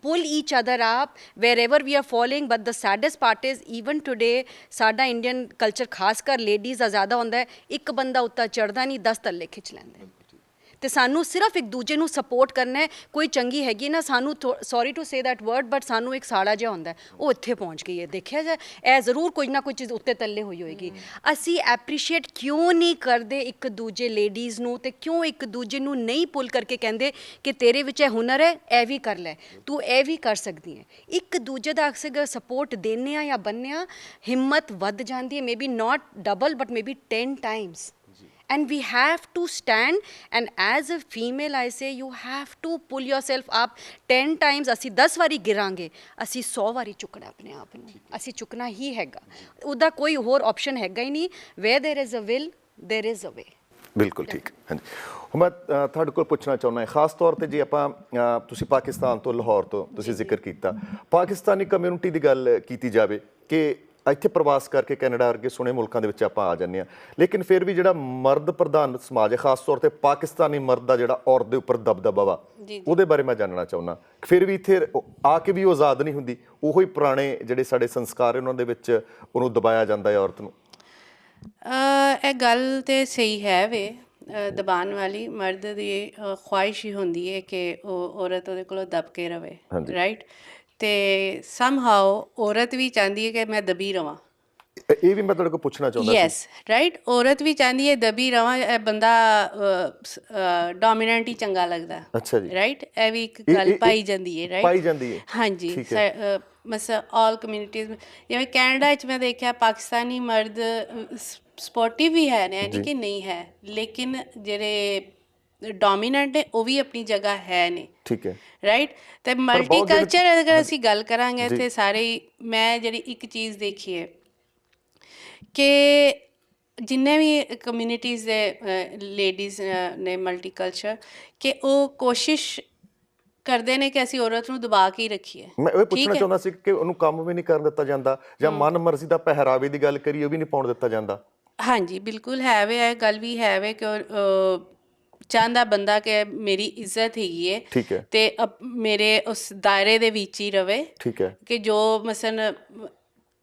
pull each other up wherever we are falling। but the saddest part is even today ਸਾਡਾ ਇੰਡੀਅਨ ਕਲਚਰ ਖਾਸ ਕਰ ਲੇਡੀਜ਼ ਦਾ ਜ਼ਿਆਦਾ ਹੁੰਦਾ ਹੈ, ਇੱਕ ਬੰਦਾ ਉੱਤਾ ਚੜ੍ਹਦਾ ਨਹੀਂ 10 ਥੱਲੇ ਖਿੱਚ ਲੈਂਦੇ। ਤੇ ਸਾਨੂੰ ਸਿਰਫ ਇੱਕ ਦੂਜੇ ਨੂੰ ਸਪੋਰਟ ਕਰਨਾ ਹੈ। ਕੋਈ ਚੰਗੀ ਹੈਗੀ ਨਾ ਸਾਨੂੰ sorry to say that word but ਸਾਨੂੰ ਇੱਕ ਸਾੜਾ ਜਿਹਾ ਹੁੰਦਾ ਉਹ ਇੱਥੇ ਪਹੁੰਚ ਗਈ ਹੈ, ਦੇਖਿਆ ਜਾ ਇਹ ਜ਼ਰੂਰ ਕੋਈ ਨਾ ਕੋਈ ਚੀਜ਼ ਉੱਤੇ ਤੱਲੇ ਹੋਈ ਹੋਏਗੀ। ਅਸੀਂ ਐਪਰੀਸ਼ੀਏਟ ਕਿਉਂ ਨਹੀਂ ਕਰਦੇ ਇੱਕ ਦੂਜੇ ਲੇਡੀਜ਼ ਨੂੰ, ਤੇ ਕਿਉਂ ਇੱਕ ਦੂਜੇ ਨੂੰ ਨਹੀਂ ਪੁੱਲ ਕਰਕੇ ਕਹਿੰਦੇ ਕਿ ਤੇਰੇ ਵਿੱਚ ਇਹ ਹੁਨਰ ਹੈ, ਇਹ ਵੀ ਕਰ ਲੈ, ਤੂੰ ਇਹ ਵੀ ਕਰ ਸਕਦੀ ਹੈ। ਇੱਕ ਦੂਜੇ ਦਾ ਅਕਸਰ ਸਪੋਰਟ ਦਿੰਦੇ ਆ ਜਾਂ ਬੰਨੇ ਆ, ਹਿੰਮਤ ਵੱਧ ਜਾਂਦੀ ਹੈ, maybe not double but maybe 10 times। And we have to stand, and as a female I say you have to pull yourself up 10 times। ਅਸੀਂ 10 ਵਾਰੀ ਗਿਰਾਂਗੇ, ਅਸੀਂ 100 ਵਾਰੀ ਚੁੱਕਣਾ ਆਪਣੇ ਆਪ ਨੂੰ, ਅਸੀਂ ਚੁੱਕਣਾ ਹੀ ਹੈਗਾ, ਉਹਦਾ ਕੋਈ ਹੋਰ ਆਪਸ਼ਨ ਹੈਗਾ ਹੀ ਨਹੀਂ। where there is a will there is a way। ਬਿਲਕੁਲ ਠੀਕ। ਹਾਂਜੀ, ਹੁਣ ਮੈਂ ਤੁਹਾਡੇ ਕੋਲ ਪੁੱਛਣਾ ਚਾਹੁੰਦਾ ਖਾਸ ਤੌਰ ਤੇ ਜੇ ਆਪਾਂ ਤੁਸੀਂ ਪਾਕਿਸਤਾਨ ਤੋਂ ਲਾਹੌਰ ਤੋਂ ਤੁਸੀਂ ਜ਼ਿਕਰ ਕੀਤਾ, ਪਾਕਿਸਤਾਨੀ ਕਮਿਊਨਿਟੀ ਦੀ ਗੱਲ ਕੀਤੀ ਜਾਵੇ ਕਿ ਇੱਥੇ ਪ੍ਰਵਾਸ ਕਰਕੇ ਕੈਨੇਡਾ ਵਰਗੇ ਸੋਹਣੇ ਮੁਲਕਾਂ ਦੇ ਵਿੱਚ ਆਪਾਂ ਆ ਜਾਂਦੇ ਹਾਂ, ਲੇਕਿਨ ਫਿਰ ਵੀ ਜਿਹੜਾ ਮਰਦ ਪ੍ਰਧਾਨ ਸਮਾਜ ਹੈ ਖਾਸ ਤੌਰ ਤੇ ਪਾਕਿਸਤਾਨੀ ਮਰਦ ਦਾ ਜਿਹੜਾ ਔਰਤ ਦੇ ਉੱਪਰ ਦਬਦਬਾ ਵਾ, ਉਹਦੇ ਬਾਰੇ ਮੈਂ ਜਾਣਨਾ ਚਾਹੁੰਦਾ। ਫਿਰ ਵੀ ਇੱਥੇ ਆ ਕੇ ਵੀ ਉਹ ਆਜ਼ਾਦ ਨਹੀਂ ਹੁੰਦੀ, ਉਹੋ ਹੀ ਪੁਰਾਣੇ ਜਿਹੜੇ ਸਾਡੇ ਸੰਸਕਾਰ ਉਹਨਾਂ ਦੇ ਵਿੱਚ ਉਹਨੂੰ ਦਬਾਇਆ ਜਾਂਦਾ ਹੈ ਔਰਤ ਨੂੰ। ਇਹ ਗੱਲ ਤੇ ਸਹੀ ਹੈ ਵੇ, ਦਬਾਉਣ ਵਾਲੀ ਮਰਦ ਦੀ ਖੁਆਇਸ਼ ਹੀ ਹੁੰਦੀ ਹੈ ਕਿ ਉਹ ਔਰਤ ਉਹਦੇ ਕੋਲੋਂ ਦਬ ਕੇ ਰਵੇ, ਰਾਈਟ। ਤੇ ਸਮਹਾਓ ਔਰਤ ਵੀ ਚਾਹੁੰਦੀ ਹੈ ਕਿ ਮੈਂ ਦਬੀ ਰਵਾਂ। ਇਹ ਵੀ ਮੈਂ ਤੁਹਾਡੇ ਕੋਲ ਪੁੱਛਣਾ ਚਾਹੁੰਦਾ ਸੀ। ਯੈਸ ਰਾਈਟ, ਔਰਤ ਵੀ ਚਾਹੁੰਦੀ ਹੈ ਦਬੀ ਰਵਾਂ, ਇਹ ਬੰਦਾ ਡੋਮੀਨੈਂਟ ਹੀ ਚੰਗਾ ਲੱਗਦਾ। ਅੱਛਾ ਜੀ, ਰਾਈਟ, ਇਹ ਵੀ ਇੱਕ ਗੱਲ ਪਾਈ ਜਾਂਦੀ ਹੈ, ਰਾਈਟ, ਪਾਈ ਜਾਂਦੀ ਹੈ। ਹਾਂਜੀ, ਮਸ ਆਲ ਕਮਿਊਨਿਟੀਜ਼, ਜਿਵੇਂ ਕੈਨੇਡਾ 'ਚ ਮੈਂ ਦੇਖਿਆ ਪਾਕਿਸਤਾਨੀ ਮਰਦ ਸਪੋਰਟਿਵ ਵੀ ਹੈ ਨੇ, ਯਾਨੀ ਕਿ ਨਹੀਂ ਹੈ, ਲੇਕਿਨ ਜਿਹੜੇ ਡੋਮੀਨੈਂਟ ਨੇ ਉਹ ਵੀ ਆਪਣੀ ਜਗ੍ਹਾ ਹੈ ਨੇ, ਠੀਕ ਹੈ। ਰਾਈਟ। ਤੇ ਮਲਟੀਕਲਚਰ ਅਗਰ ਅਸੀਂ ਗੱਲ ਕਰਾਂਗੇ ਤੇ ਸਾਰੇ ਮੈਂ ਜਿਹੜੀ ਇੱਕ ਚੀਜ਼ ਦੇਖੀ ਹੈ ਕਿ ਜਿੰਨੇ ਵੀ ਕਮਿਊਨਿਟੀਜ਼ ਦੇ ਲੇਡੀਜ਼ ਨੇ ਮਲਟੀਕਲਚਰ, ਕਿ ਉਹ ਕੋਸ਼ਿਸ਼ ਕਰਦੇ ਨੇ ਕਿ ਅਸੀਂ ਔਰਤ ਨੂੰ ਦਬਾ ਕੇ ਹੀ ਰੱਖੀਏ। ਮੈਂ ਇਹ ਪੁੱਛਣਾ ਚਾਹੁੰਦਾ ਸੀ ਕਿ ਉਹਨੂੰ ਕੰਮ ਵੀ ਨਹੀਂ ਕਰਨ ਦਿੱਤਾ ਜਾਂਦਾ, ਜਾਂ ਮਨ ਮਰਜ਼ੀ ਦਾ ਪਹਿਰਾਵੇ ਦੀ ਗੱਲ ਕਰੀਏ ਉਹ ਵੀ ਨਹੀਂ ਪਾਉਣ ਦਿੱਤਾ ਜਾਂਦਾ। ਹਾਂਜੀ ਬਿਲਕੁਲ ਹੈ ਵੇ, ਇਹ ਗੱਲ ਵੀ ਹੈ ਵੇ ਕਿ ਚਾਹੁੰਦਾ ਬੰਦਾ ਕਿ ਮੇਰੀ ਇੱਜ਼ਤ ਹੈਗੀ ਹੈ, ਠੀਕ ਹੈ, ਤੇ ਮੇਰੇ ਉਸ ਦਾਇਰੇ ਦੇ ਵਿੱਚ ਹੀ ਰਵੇ, ਠੀਕ ਹੈ, ਕਿ ਜੋ ਮਸਲਨ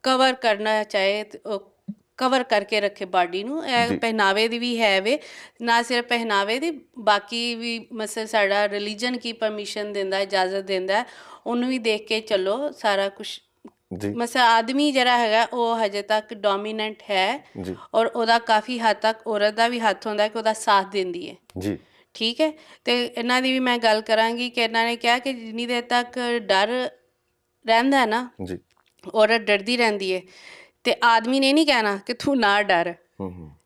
ਕਵਰ ਕਰਨਾ ਚਾਹੇ ਉਹ ਕਵਰ ਕਰਕੇ ਰੱਖੇ ਬਾਡੀ ਨੂੰ। ਇਹ ਪਹਿਨਾਵੇ ਦੀ ਵੀ ਹੈ ਵੇ, ਨਾ ਸਿਰਫ ਪਹਿਨਾਵੇ ਦੀ, ਬਾਕੀ ਵੀ ਮਸਲ ਸਾਡਾ ਰਿਲੀਜਨ ਕੀ ਪਰਮਿਸ਼ਨ ਦਿੰਦਾ, ਇਜਾਜ਼ਤ ਦਿੰਦਾ, ਉਹਨੂੰ ਵੀ ਦੇਖ ਕੇ ਚੱਲੋ ਸਾਰਾ ਕੁਛ। ਮਸਲ ਆਦਮੀ ਜਿਹੜਾ ਹੈਗਾ ਉਹ ਹਜੇ ਤੱਕ ਡੋਮੀਨੈਂਟ ਹੈ, ਔਰ ਉਹਦਾ ਕਾਫੀ ਹੱਦ ਤੱਕ ਔਰਤ ਦਾ ਵੀ ਹੱਥ ਹੁੰਦਾ ਕਿ ਉਹਦਾ ਸਾਥ ਦਿੰਦੀ ਹੈ ਜੀ, ਠੀਕ ਹੈ। ਤੇ ਇਹਨਾਂ ਦੀ ਵੀ ਮੈਂ ਗੱਲ ਕਰਾਂਗੀ ਕਿ ਇਹਨਾਂ ਨੇ ਕਿਹਾ ਕਿ ਜਿੰਨੀ ਦੇਰ ਤੱਕ ਡਰ ਰਹਿੰਦਾ ਨਾ ਜੀ, ਔਰਤ ਡਰਦੀ ਰਹਿੰਦੀ ਹੈ, ਤੇ ਆਦਮੀ ਨੇ ਨਹੀਂ ਕਹਿਣਾ ਕਿ ਤੂੰ ਨਾ ਡਰ,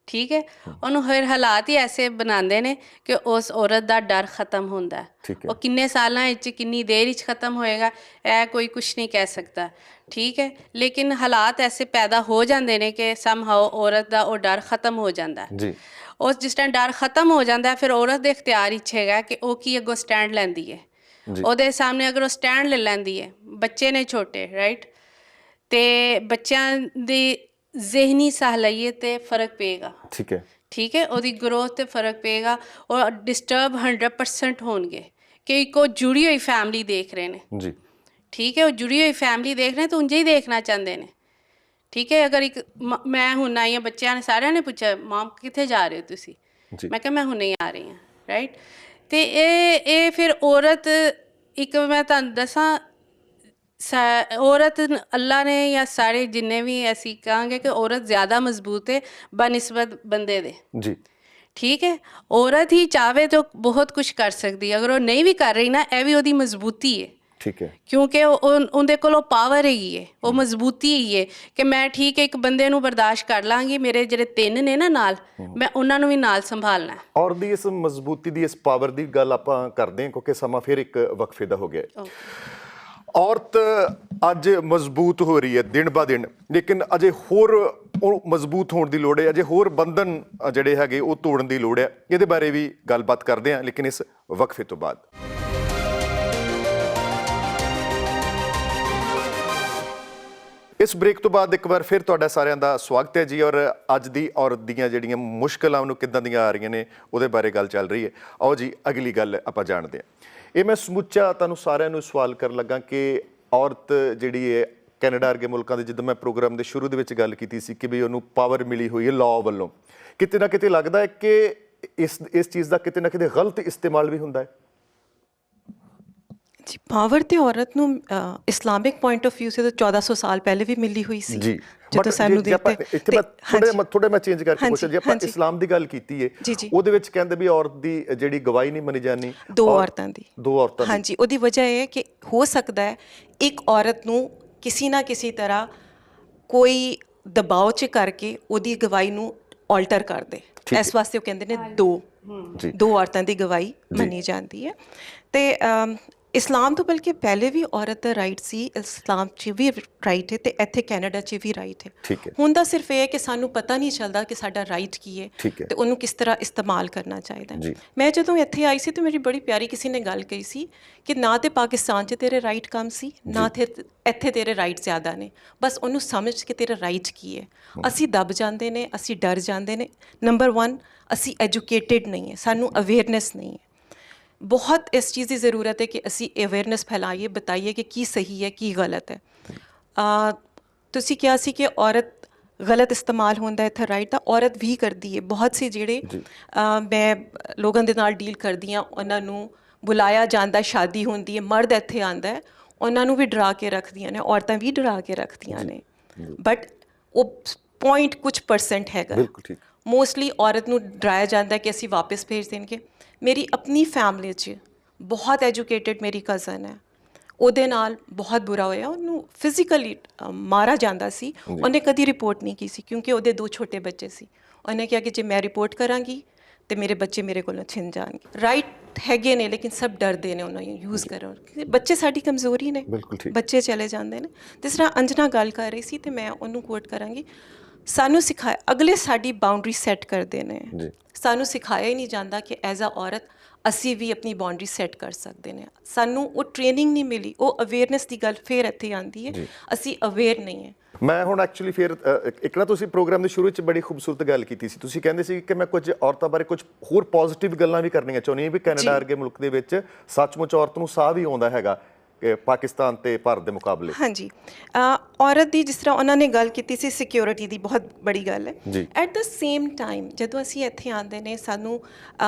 ਠੀਕ ਹੈ। ਉਹਨੂੰ ਹਰ ਹਾਲਾਤ ਹੀ ਐਸੇ ਬਣਾਉਂਦੇ ਨੇ ਕਿ ਉਸ ਔਰਤ ਦਾ ਡਰ ਖਤਮ ਹੁੰਦਾ। ਉਹ ਕਿੰਨੇ ਸਾਲਾਂ ਵਿੱਚ, ਕਿੰਨੀ ਦੇਰ ਵਿੱਚ ਖਤਮ ਹੋਏਗਾ ਇਹ ਕੋਈ ਕੁਛ ਨਹੀਂ ਕਹਿ ਸਕਦਾ, ਠੀਕ ਹੈ। ਲੇਕਿਨ ਹਾਲਾਤ ਐਸੇ ਪੈਦਾ ਹੋ ਜਾਂਦੇ ਨੇ ਕਿ ਸਮਹਾਓ ਔਰਤ ਦਾ ਉਹ ਡਰ ਖਤਮ ਹੋ ਜਾਂਦਾ ਜੀ। ਉਸ ਜਿਸ ਟਾਈਮ ਡਰ ਖਤਮ ਹੋ ਜਾਂਦਾ, ਫਿਰ ਔਰਤ ਦੇ ਇਖਤਿਆਰ ਵਿੱਚ ਹੈਗਾ ਕਿ ਉਹ ਕੀ ਅੱਗੋਂ ਸਟੈਂਡ ਲੈਂਦੀ ਹੈ। ਉਹਦੇ ਸਾਹਮਣੇ ਅਗਰ ਉਹ ਸਟੈਂਡ ਲੈ ਲੈਂਦੀ ਹੈ, ਬੱਚੇ ਨੇ ਛੋਟੇ, ਰਾਈਟ, ਤੇ ਬੱਚਿਆਂ ਦੀ ਜ਼ਿਹਨੀ ਸਹੂਲੀਅਤ 'ਤੇ ਫਰਕ ਪਏਗਾ, ਠੀਕ ਹੈ, ਠੀਕ ਹੈ, ਉਹਦੀ ਗਰੋਥ 'ਤੇ ਫਰਕ ਪਏਗਾ। ਉਹ ਡਿਸਟਰਬ 100% ਹੋਣਗੇ ਕਿ ਇੱਕ ਉਹ ਜੁੜੀ ਹੋਈ ਫੈਮਿਲੀ ਦੇਖ ਰਹੇ ਨੇ ਜੀ, ਠੀਕ ਹੈ। ਉਹ ਜੁੜੀ ਹੋਈ ਫੈਮਿਲੀ ਦੇਖ ਰਹੇ ਤਾਂ ਉਂਝ ਹੀ ਦੇਖਣਾ ਚਾਹੁੰਦੇ ਨੇ, ਠੀਕ ਹੈ। ਅਗਰ ਇੱਕ ਮੈਂ ਹੁਣ ਆਈ ਹਾਂ, ਬੱਚਿਆਂ ਨੇ ਸਾਰਿਆਂ ਨੇ ਪੁੱਛਿਆ ਮਾਮ ਕਿੱਥੇ ਜਾ ਰਹੇ ਹੋ ਤੁਸੀਂ, ਮੈਂ ਕਿਹਾ ਮੈਂ ਹੁਣੇ ਹੀ ਆ ਰਹੀ ਹਾਂ, ਰਾਈਟ। ਤੇ ਇਹ ਫਿਰ ਔਰਤ, ਇੱਕ ਮੈਂ ਤੁਹਾਨੂੰ ਦੱਸਾਂ, ਔਰਤ ਅੱਲਾ ਨੇ ਜਾਂ ਸਾਰੇ ਜਿੰਨੇ ਵੀ ਅਸੀਂ ਕਹਾਂਗੇ ਕਿ ਔਰਤ ਜ਼ਿਆਦਾ ਮਜ਼ਬੂਤ ਹੈ ਬਨਿਸਬਤ ਬੰਦੇ ਦੇ ਜੀ, ਠੀਕ ਹੈ। ਔਰਤ ਹੀ ਚਾਹਵੇ ਤਾਂ ਬਹੁਤ ਕੁਛ ਕਰ ਸਕਦੀ ਹੈ, ਅਗਰ ਉਹ ਨਹੀਂ ਵੀ ਕਰ ਰਹੀ ਨਾ, ਇਹ ਵੀ ਉਹਦੀ ਮਜ਼ਬੂਤੀ ਹੈ, ਠੀਕ ਹੈ, ਕਿਉਂਕਿ ਉਹਦੇ ਕੋਲ ਉਹ ਪਾਵਰ ਹੈਗੀ ਹੈ, ਉਹ ਮਜ਼ਬੂਤੀ ਹੈਗੀ ਹੈ ਕਿ ਮੈਂ ਠੀਕ ਹੈ ਇੱਕ ਬੰਦੇ ਨੂੰ ਬਰਦਾਸ਼ਤ ਕਰ ਲਾਂਗੀ, ਮੇਰੇ ਜਿਹੜੇ 3 ਨੇ ਨਾ ਨਾਲ, ਮੈਂ ਉਹਨਾਂ ਨੂੰ ਵੀ ਨਾਲ ਸੰਭਾਲਣਾ। ਔਰ ਦੀ ਇਸ ਮਜ਼ਬੂਤੀ ਦੀ, ਇਸ ਪਾਵਰ ਦੀ ਗੱਲ ਆਪਾਂ ਕਰਦੇ ਹਾਂ ਕਿਉਂਕਿ ਸਮਾਂ ਫਿਰ ਇੱਕ ਵਕਫੇ ਦਾ ਹੋ ਗਿਆ। ਔਰਤ ਅੱਜ ਮਜ਼ਬੂਤ ਹੋ ਰਹੀ ਹੈ ਦਿਨ ਬਾ ਦਿਨ, ਲੇਕਿਨ ਅਜੇ ਹੋਰ ਉਹ ਮਜ਼ਬੂਤ ਹੋਣ ਦੀ ਲੋੜ ਹੈ, ਅਜੇ ਹੋਰ ਬੰਧਨ ਜਿਹੜੇ ਹੈਗੇ ਉਹ ਤੋੜਨ ਦੀ ਲੋੜ ਹੈ। ਇਹਦੇ ਬਾਰੇ ਵੀ ਗੱਲਬਾਤ ਕਰਦੇ ਹਾਂ, ਲੇਕਿਨ ਇਸ ਵਕਫੇ ਤੋਂ ਬਾਅਦ। ਇਸ ਬ੍ਰੇਕ ਤੋਂ ਬਾਅਦ ਇੱਕ ਵਾਰ ਫਿਰ ਤੁਹਾਡਾ ਸਾਰਿਆਂ ਦਾ ਸਵਾਗਤ ਹੈ ਜੀ। ਔਰ ਅੱਜ ਦੀ ਔਰਤ ਦੀਆਂ ਜਿਹੜੀਆਂ ਮੁਸ਼ਕਲਾਂ ਉਹਨੂੰ ਕਿੱਦਾਂ ਦੀਆਂ ਆ ਰਹੀਆਂ ਨੇ ਉਹਦੇ ਬਾਰੇ ਗੱਲ ਚੱਲ ਰਹੀ ਹੈ। ਆਓ ਜੀ ਅਗਲੀ ਗੱਲ ਆਪਾਂ ਜਾਣਦੇ ਹਾਂ। ਇਹ ਮੈਂ ਸਮੁੱਚਾ ਤੁਹਾਨੂੰ ਸਾਰਿਆਂ ਨੂੰ ਸਵਾਲ ਕਰਨ ਲੱਗਾ ਕਿ ਔਰਤ ਜਿਹੜੀ ਹੈ ਕੈਨੇਡਾ ਵਰਗੇ ਮੁਲਕਾਂ ਦੇ, ਜਿੱਦਾਂ ਮੈਂ ਪ੍ਰੋਗਰਾਮ ਦੇ ਸ਼ੁਰੂ ਦੇ ਵਿੱਚ ਗੱਲ ਕੀਤੀ ਸੀ ਕਿ ਵੀ ਉਹਨੂੰ ਪਾਵਰ ਮਿਲੀ ਹੋਈ ਹੈ ਲਾਅ ਵੱਲੋਂ, ਕਿਤੇ ਨਾ ਕਿਤੇ ਲੱਗਦਾ ਹੈ ਕਿ ਇਸ ਚੀਜ਼ ਦਾ ਕਿਤੇ ਨਾ ਕਿਤੇ ਗਲਤ ਇਸਤੇਮਾਲ ਵੀ ਹੁੰਦਾ ਹੈ ਜੀ। ਪਾਵਰ ਤੇ ਔਰਤ ਨੂੰ ਇਸਲਾਮਿਕ ਪੁਆਇੰਟ ਆਫ ਵਿਊ ਸੇ ਤਾਂ 1400 ਸਾਲ ਪਹਿਲੇ ਵੀ ਮਿਲੀ ਹੋਈ ਸੀ ਜੀ। ਜਦੋਂ ਸਾਨੂੰ ਦੇਖਦੇ ਥੋੜਾ ਮੈਂ ਚੇਂਜ ਕਰਕੇ ਪੁੱਛਾਂ, ਜੇ ਆਪਾਂ ਇਸਲਾਮ ਦੀ ਗੱਲ ਕੀਤੀ ਹੈ ਉਹਦੇ ਵਿੱਚ ਕਹਿੰਦੇ ਵੀ ਔਰਤ ਦੀ ਜਿਹੜੀ ਗਵਾਹੀ ਨਹੀਂ ਮੰਨੀ ਜਾਣੀ, 2 ਔਰਤਾਂ ਦੀ, 2 ਔਰਤਾਂ ਦੀ। ਹਾਂਜੀ, ਉਹਦੀ ਵਜ੍ਹਾ ਇਹ ਹੈ ਕਿ ਹੋ ਸਕਦਾ ਹੈ ਇੱਕ ਔਰਤ ਨੂੰ ਕਿਸੇ ਨਾ ਕਿਸੇ ਤਰ੍ਹਾਂ ਕੋਈ ਦਬਾਅ 'ਚ ਕਰਕੇ ਉਹਦੀ ਗਵਾਹੀ ਨੂੰ ਆਲਟਰ ਕਰ ਦੇ, ਇਸ ਵਾਸਤੇ ਉਹ ਕਹਿੰਦੇ ਨੇ 2 ਔਰਤਾਂ ਦੀ ਗਵਾਹੀ ਮੰਨੀ ਜਾਂਦੀ ਹੈ। ਤੇ ਇਸਲਾਮ ਤੋਂ ਬਲਕਿ ਪਹਿਲੇ ਵੀ ਔਰਤ ਦਾ ਰਾਈਟ ਸੀ, ਇਸਲਾਮ 'ਚ ਵੀ ਰਾਈਟ ਹੈ ਤੇ ਇੱਥੇ ਕੈਨੇਡਾ 'ਚ ਵੀ ਰਾਈਟ ਹੈ। ਹੁਣ ਦਾ ਸਿਰਫ ਇਹ ਹੈ ਕਿ ਸਾਨੂੰ ਪਤਾ ਨਹੀਂ ਚੱਲਦਾ ਕਿ ਸਾਡਾ ਰਾਈਟ ਕੀ ਹੈ ਤੇ ਉਹਨੂੰ ਕਿਸ ਤਰ੍ਹਾਂ ਇਸਤੇਮਾਲ ਕਰਨਾ ਚਾਹੀਦਾ। ਮੈਂ ਜਦੋਂ ਇੱਥੇ ਆਈ ਸੀ ਤਾਂ ਮੇਰੀ ਬੜੀ ਪਿਆਰੀ ਕਿਸੇ ਨੇ ਗੱਲ ਕਹੀ ਸੀ ਕਿ ਨਾ ਤੇ ਪਾਕਿਸਤਾਨ 'ਚ ਤੇਰੇ ਰਾਈਟ ਕਮ ਸੀ, ਨਾ ਇੱਥੇ ਤੇਰੇ ਰਾਈਟ ਜ਼ਿਆਦਾ ਨੇ, ਬਸ ਉਹਨੂੰ ਸਮਝ ਕੇ ਤੇਰਾ ਰਾਈਟ ਕੀ ਹੈ। ਅਸੀਂ ਦਬ ਜਾਂਦੇ ਨੇ, ਅਸੀਂ ਡਰ ਜਾਂਦੇ ਨੇ। ਨੰਬਰ 1, ਅਸੀਂ ਐਜੂਕੇਟਿਡ ਨਹੀਂ ਹੈ, ਸਾਨੂੰ ਅਵੇਅਰਨੈਸ ਨਹੀਂ ਹੈ। ਬਹੁਤ ਇਸ ਚੀਜ਼ ਦੀ ਜ਼ਰੂਰਤ ਹੈ ਕਿ ਅਸੀਂ ਅਵੇਅਰਨੈਸ ਫੈਲਾਈਏ, ਬਤਾਈਏ ਕਿ ਕੀ ਸਹੀ ਹੈ ਕੀ ਗਲਤ ਹੈ। ਤੁਸੀਂ ਕਿਹਾ ਸੀ ਕਿ ਔਰਤ ਗਲਤ ਇਸਤੇਮਾਲ ਹੁੰਦਾ ਇੱਥੇ ਰਾਈਟ ਦਾ, ਔਰਤ ਵੀ ਕਰਦੀ ਹੈ। ਬਹੁਤ ਸੀ ਜਿਹੜੇ ਮੈਂ ਲੋਕਾਂ ਦੇ ਨਾਲ ਡੀਲ ਕਰਦੀ ਹਾਂ, ਉਹਨਾਂ ਨੂੰ ਬੁਲਾਇਆ ਜਾਂਦਾ, ਸ਼ਾਦੀ ਹੁੰਦੀ ਹੈ, ਮਰਦ ਇੱਥੇ ਆਉਂਦਾ, ਉਹਨਾਂ ਨੂੰ ਵੀ ਡਰਾ ਕੇ ਰੱਖਦੀਆਂ ਨੇ, ਔਰਤਾਂ ਵੀ ਡਰਾ ਕੇ ਰੱਖਦੀਆਂ ਨੇ, ਬਟ ਉਹ ਪੁਆਇੰਟ ਕੁਛ % ਹੈਗਾ। ਮੋਸਟਲੀ ਔਰਤ ਨੂੰ ਡਰਾਇਆ ਜਾਂਦਾ ਕਿ ਅਸੀਂ ਵਾਪਸ ਭੇਜ ਦੇਣਗੇ। ਮੇਰੀ ਆਪਣੀ ਫੈਮਿਲੀ 'ਚ ਬਹੁਤ ਐਜੂਕੇਟਿਡ ਮੇਰੀ ਕਜ਼ਨ ਹੈ, ਉਹਦੇ ਨਾਲ ਬਹੁਤ ਬੁਰਾ ਹੋਇਆ, ਉਹਨੂੰ ਫਿਜ਼ੀਕਲੀ ਮਾਰਾ ਜਾਂਦਾ ਸੀ। ਉਹਨੇ ਕਦੀ ਰਿਪੋਰਟ ਨਹੀਂ ਕੀਤੀ ਕਿਉਂਕਿ ਉਹਦੇ 2 ਛੋਟੇ ਬੱਚੇ ਸੀ। ਉਹਨੇ ਕਿਹਾ ਕਿ ਜੇ ਮੈਂ ਰਿਪੋਰਟ ਕਰਾਂਗੀ ਤੇ ਮੇਰੇ ਬੱਚੇ ਮੇਰੇ ਕੋਲੋਂ ਛਿਨ ਜਾਣਗੇ। ਰਾਈਟ ਹੈਗੇ ਨੇ ਲੇਕਿਨ ਸਭ ਡਰਦੇ ਨੇ ਉਹਨਾਂ ਨੂੰ ਯੂਜ਼ ਕਰਨ। ਬੱਚੇ ਸਾਡੀ ਕਮਜ਼ੋਰੀ ਨੇ, ਬਿਲਕੁਲ ਠੀਕ। ਬੱਚੇ ਚਲੇ ਜਾਂਦੇ ਨੇ। ਜਿਸ ਤਰ੍ਹਾਂ ਅੰਜਨਾ ਗੱਲ ਕਰ ਰਹੀ ਸੀ ਤੇ ਮੈਂ ਉਹਨੂੰ ਕੋਟ ਕਰਾਂਗੀ, ਸਾਨੂੰ ਸਿਖਾਇਆ, ਅਗਲੇ ਸਾਡੀ ਬਾਉਂਡਰੀ ਸੈੱਟ ਕਰਦੇ ਨੇ, ਸਾਨੂੰ ਸਿਖਾਇਆ ਹੀ ਨਹੀਂ ਜਾਂਦਾ ਕਿ ਐਜ਼ ਅ ਔਰਤ ਅਸੀਂ ਵੀ ਆਪਣੀ ਬਾਉਂਡਰੀ ਸੈੱਟ ਕਰ ਸਕਦੇ ਨੇ। ਸਾਨੂੰ ਉਹ ਟ੍ਰੇਨਿੰਗ ਨਹੀਂ ਮਿਲੀ, ਉਹ ਅਵੇਅਰਨੈਸ ਦੀ ਗੱਲ ਫਿਰ ਇੱਥੇ ਆਉਂਦੀ ਹੈ, ਅਸੀਂ ਅਵੇਅਰ ਨਹੀਂ ਹੈ। ਮੈਂ ਹੁਣ ਐਕਚੁਅਲੀ ਫਿਰ ਇੱਕ ਨਾ ਤੁਸੀਂ ਪ੍ਰੋਗਰਾਮ ਦੇ ਸ਼ੁਰੂ ਵਿੱਚ ਬੜੀ ਖੂਬਸੂਰਤ ਗੱਲ ਕੀਤੀ ਸੀ। ਤੁਸੀਂ ਕਹਿੰਦੇ ਸੀ ਕਿ ਮੈਂ ਕੁਝ ਔਰਤਾਂ ਬਾਰੇ ਕੁਝ ਹੋਰ ਪੋਜ਼ਿਟਿਵ ਗੱਲਾਂ ਵੀ ਕਰਨੀਆਂ ਚਾਹੁੰਦੀ ਹਾਂ ਵੀ ਕੈਨੇਡਾ ਵਰਗੇ ਮੁਲਕ ਦੇ ਵਿੱਚ ਸੱਚਮੁੱਚ ਔਰਤ ਨੂੰ ਸਾਹ ਵੀ ਆਉਂਦਾ ਹੈਗਾ ਪਾਕਿਸਤਾਨ ਤੇ ਭਾਰਤ ਦੇ ਮੁਕਾਬਲੇ। ਹਾਂਜੀ, ਔਰਤ ਦੀ ਜਿਸ ਤਰ੍ਹਾਂ ਉਹਨਾਂ ਨੇ ਗੱਲ ਕੀਤੀ ਸੀ ਸਿਕਿਉਰਿਟੀ ਦੀ, ਬਹੁਤ ਬੜੀ ਗੱਲ ਹੈ। ਐਟ ਦ ਸੇਮ ਟਾਈਮ ਜਦੋਂ ਅਸੀਂ ਇੱਥੇ ਆਉਂਦੇ ਨੇ ਸਾਨੂੰ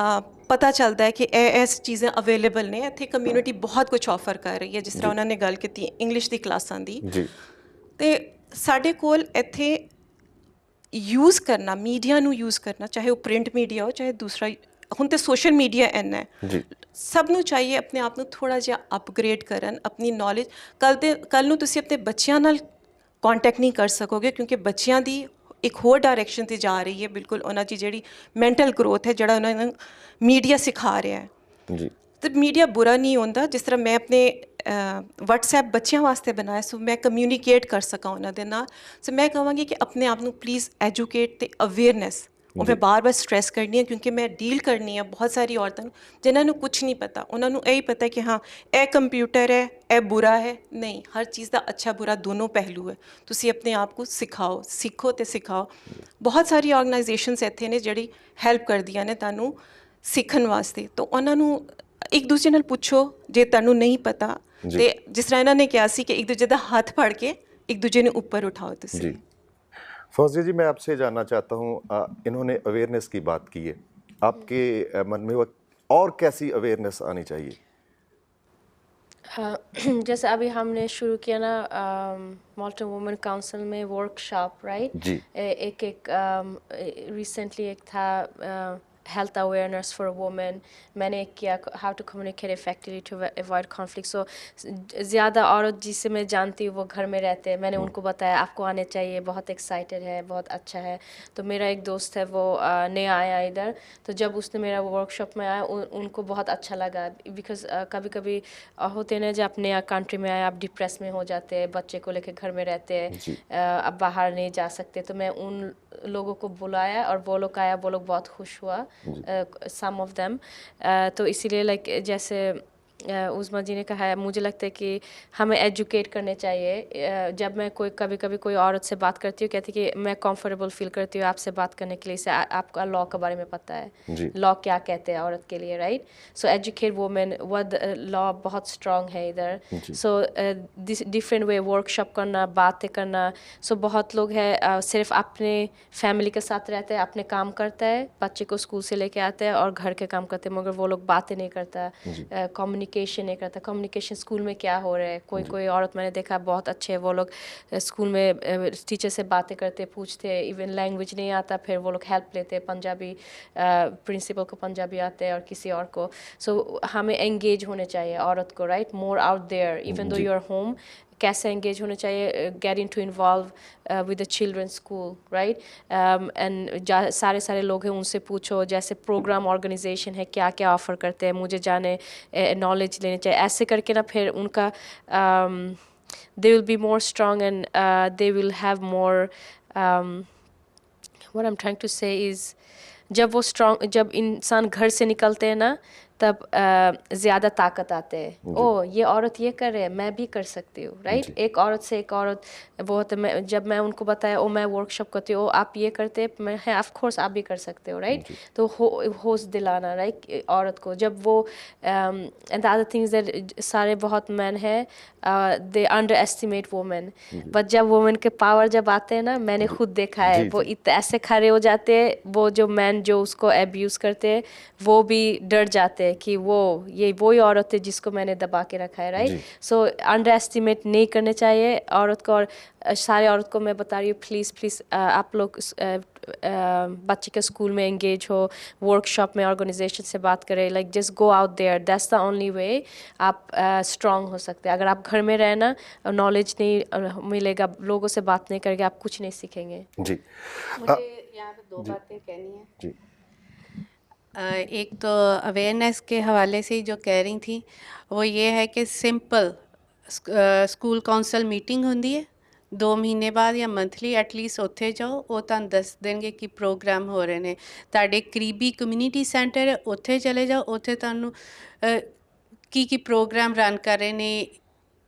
ਪਤਾ ਚੱਲਦਾ ਹੈ ਕਿ ਇਹ ਚੀਜ਼ਾਂ ਅਵੇਲੇਬਲ ਨੇ ਇੱਥੇ। ਕਮਿਊਨਿਟੀ ਬਹੁਤ ਕੁਝ ਆਫਰ ਕਰ ਰਹੀ ਹੈ, ਜਿਸ ਤਰ੍ਹਾਂ ਉਹਨਾਂ ਨੇ ਗੱਲ ਕੀਤੀ ਇੰਗਲਿਸ਼ ਦੀ ਕਲਾਸਾਂ ਦੀ। ਤੇ ਸਾਡੇ ਕੋਲ ਇੱਥੇ ਯੂਜ਼ ਕਰਨਾ, ਮੀਡੀਆ ਨੂੰ ਯੂਜ਼ ਕਰਨਾ, ਚਾਹੇ ਉਹ ਪ੍ਰਿੰਟ ਮੀਡੀਆ ਹੋ ਚਾਹੇ ਦੂਸਰਾ, ਹੁਣ ਤੇ ਸੋਸ਼ਲ ਮੀਡੀਆ ਇੰਨਾ ਹੈ, ਸਭ ਨੂੰ ਚਾਹੀਏ ਆਪਣੇ ਆਪ ਨੂੰ ਥੋੜ੍ਹਾ ਜਿਹਾ ਅਪਗ੍ਰੇਡ ਕਰਨ, ਆਪਣੀ ਨੌਲੇਜ। ਕੱਲ੍ਹ ਨੂੰ ਤੁਸੀਂ ਆਪਣੇ ਬੱਚਿਆਂ ਨਾਲ ਕੰਟੈਕਟ ਨਹੀਂ ਕਰ ਸਕੋਗੇ ਕਿਉਂਕਿ ਬੱਚਿਆਂ ਦੀ ਇੱਕ ਹੋਰ ਡਾਇਰੈਕਸ਼ਨ 'ਤੇ ਜਾ ਰਹੀ ਹੈ ਬਿਲਕੁਲ। ਉਹਨਾਂ ਦੀ ਜਿਹੜੀ ਮੈਂਟਲ ਗਰੋਥ ਹੈ, ਜਿਹੜਾ ਉਹਨਾਂ ਨੂੰ ਮੀਡੀਆ ਸਿਖਾ ਰਿਹਾ ਹੈ। ਤੇ ਮੀਡੀਆ ਬੁਰਾ ਨਹੀਂ ਹੁੰਦਾ। ਜਿਸ ਤਰ੍ਹਾਂ ਮੈਂ ਆਪਣੇ ਵਟਸਐਪ ਬੱਚਿਆਂ ਵਾਸਤੇ ਬਣਾਇਆ ਸੋ ਮੈਂ ਕਮਿਊਨੀਕੇਟ ਕਰ ਸਕਾਂ ਉਹਨਾਂ ਦੇ ਨਾਲ। ਸੋ ਮੈਂ ਕਹਾਂਗੀ ਕਿ ਆਪਣੇ ਆਪ ਨੂੰ ਪਲੀਜ਼ ਐਜੂਕੇਟ ਤੇ ਅਵੇਅਰਨੈਸ, ਉਹ ਮੈਂ ਬਾਰ-ਬਾਰ ਸਟ੍ਰੈਸ ਕਰਨੀ ਹੈ ਕਿਉਂਕਿ ਮੈਂ ਡੀਲ ਕਰਨੀ ਹੈ ਬਹੁਤ ਸਾਰੀ ਔਰਤਾਂ ਨੂੰ ਜਿਨ੍ਹਾਂ ਨੂੰ ਕੁਝ ਨਹੀਂ ਪਤਾ। ਉਹਨਾਂ ਨੂੰ ਇਹੀ ਪਤਾ ਕਿ ਹਾਂ ਇਹ ਕੰਪਿਊਟਰ ਹੈ, ਇਹ ਬੁਰਾ ਹੈ। ਨਹੀਂ, ਹਰ ਚੀਜ਼ ਦਾ ਅੱਛਾ ਬੁਰਾ ਦੋਨੋਂ ਪਹਿਲੂ ਹੈ। ਤੁਸੀਂ ਆਪਣੇ ਆਪ ਨੂੰ ਸਿਖਾਓ, ਸਿੱਖੋ ਤੇ ਸਿਖਾਓ। ਬਹੁਤ ਸਾਰੀ ਆਰਗੇਨਾਈਜੇਸ਼ਨਸ ਇੱਥੇ ਨੇ ਜਿਹੜੀ ਹੈਲਪ ਕਰਦੀਆਂ ਨੇ ਤੁਹਾਨੂੰ ਸਿੱਖਣ ਵਾਸਤੇ। ਤਾਂ ਉਹਨਾਂ ਨੂੰ ਇੱਕ ਦੂਜੇ ਨਾਲ ਪੁੱਛੋ ਜੇ ਤੁਹਾਨੂੰ ਨਹੀਂ ਪਤਾ। ਤੇ ਜਿਸ ਤਰ੍ਹਾਂ ਇਹਨਾਂ ਨੇ ਕਿਹਾ ਸੀ ਕਿ ਇੱਕ ਦੂਜੇ ਦਾ ਹੱਥ ਫੜ ਕੇ एक दूसरे ने ऊपर उठाओ। तो जी फौजिया जी, मैं आपसे जानना चाहता हूँ, इन्होंने अवेयरनेस की बात की है, आपके मन में वो और कैसी अवेयरनेस आनी चाहिए? जैसे अभी हमने शुरू किया ना मॉल्टन वुमेन काउंसिल में वर्कशॉप, राइट जी। रिसेंटली एक था हेल्थ अवेयरनेस फॉर वुमेन, मैंने एक किया how to communicate effectively to avoid conflict. So ज़्यादा औरत जिसे मैं जानती हूँ वो घर में रहते हैं, मैंने उनको बताया आपको आने चाहिए, बहुत एक्साइटेड है, बहुत अच्छा है। तो मेरा एक दोस्त है वो नया आया इधर, तो जब उसने मेरा वर्कशॉप में आया उनको बहुत अच्छा लगा। बिकॉज कभी कभी होते ना जब आप नया कंट्री में आए आप डिप्रेस में हो जाते हैं, बच्चे को लेकर घर में रहते हैं, अब बाहर नहीं जा सकते। तो मैं उन लोगों को बुलाया और वो लोग आया, वो लोग बहुत खुश हुआ, सम ऑफ देम। तो इसीलिए लाइक जैसे उस्मा जी ने कहा है, मुझे लगता है कि हमें एजुकेट करने चाहिए। जब मैं कभी कभी कोई औरत से बात करती हूँ, कहती कि मैं कंफर्टेबल फील करती हूँ आपसे बात करने के लिए, इससे आपका लॉ के बारे में पता है, लॉ क्या कहते हैं औरत के लिए, right. So educate women, what law बहुत स्ट्रॉन्ग है इधर। सो डिफरेंट वे वर्कशॉप करना, बातें करना। सो बहुत लोग हैं सिर्फ अपने फैमिली के साथ रहते हैं, अपने काम करता है, बच्चे को स्कूल से लेके आते हैं और घर के काम करते हैं, मगर वो लोग बातें नहीं करता, कम्युनिकेशन नहीं करता। कम्युनिकेशन स्कूल में क्या हो रहा है, कोई औरत मैंने देखा बहुत अच्छे है, वो लोग स्कूल में टीचर से बातें करते, पूछते, इवन लैंग्वेज नहीं आता फिर वो लोग हेल्प लेते, पंजाबी प्रिंसिपल को पंजाबी आते हैं और किसी और को। सो हमें एंगेज होने चाहिए औरत को, right, more out there even though you are home. कैसे एंगेज होने चाहिए, get in to involve with the children school, right. And सारे लोग हैं उनसे पूछो, जैसे प्रोग्राम ऑर्गेनाइजेशन है क्या क्या ऑफ़र करते हैं, मुझे जाने नॉलेज लेने चाहिए। ऐसे करके ना फिर उनका they will be more strong and they will have more what I am trying to say is, जब वो स्ट्रॉन्ग, जब इंसान घर से निकलते हैं ना तब ज़्यादा ताकत आते हैं। ओ ये औरत ये कर रहे हैं, मैं भी कर सकती हूँ, राइट। एक औरत से एक औरत बहुत, जब मैं उनको बताया ओ मैं वर्कशॉप करती हूँ, आप ये करते हैं, मैं है ऑफ कोर्स आप भी कर सकते हो, राइट। तो होश दिलाना, राइट, औरत को। जब वो and the other things that सारे बहुत मैन है दे अंडर एस्टिमेट वुमेन, बट जब वुमेन के पावर जब आते हैं ना, मैंने खुद देखा है वो ऐसे खड़े हो जाते हैं, वो जो मैन जो उसको एब्यूज़ करते हैं वो भी डर जाते हैं कि ये वही औरत है जिसको मैंने दबा के रखा है, राइट। सो अंडर एस्टिमेट नहीं करने चाहिए औरत को। और सारे औरत को मैं बता रही हूँ, प्लीज़ आप लोग बच्चे के स्कूल में एंगेज हो, वर्कशॉप में ऑर्गेनाइजेशन से बात करें, like just go out there, that's the only way आप स्ट्रॉन्ग हो सकते हैं। अगर आप घर में रहना, नॉलेज नहीं मिलेगा, लोगों से बात नहीं करेंगे, आप कुछ नहीं सीखेंगे। जी मुझे यहाँ पे दो बातें कहनी है। जी एक तो अवेयरनेस के हवाले से जो कह रही थी वो ये है कि सिंपल स्कूल काउंसल मीटिंग होंदी है 2 ਮਹੀਨੇ ਬਾਅਦ ਜਾਂ ਮੰਥਲੀ ਐਟਲੀਸਟ ਉੱਥੇ ਜਾਓ, ਉਹ ਤੁਹਾਨੂੰ ਦੱਸ ਦੇਣਗੇ ਕਿ ਪ੍ਰੋਗਰਾਮ ਹੋ ਰਹੇ ਨੇ। ਤੁਹਾਡੇ ਕਰੀਬੀ ਕਮਿਊਨਿਟੀ ਸੈਂਟਰ ਹੈ ਉੱਥੇ ਚਲੇ ਜਾਓ, ਉੱਥੇ ਤੁਹਾਨੂੰ ਕੀ ਪ੍ਰੋਗਰਾਮ ਰਨ ਕਰ ਰਹੇ ਨੇ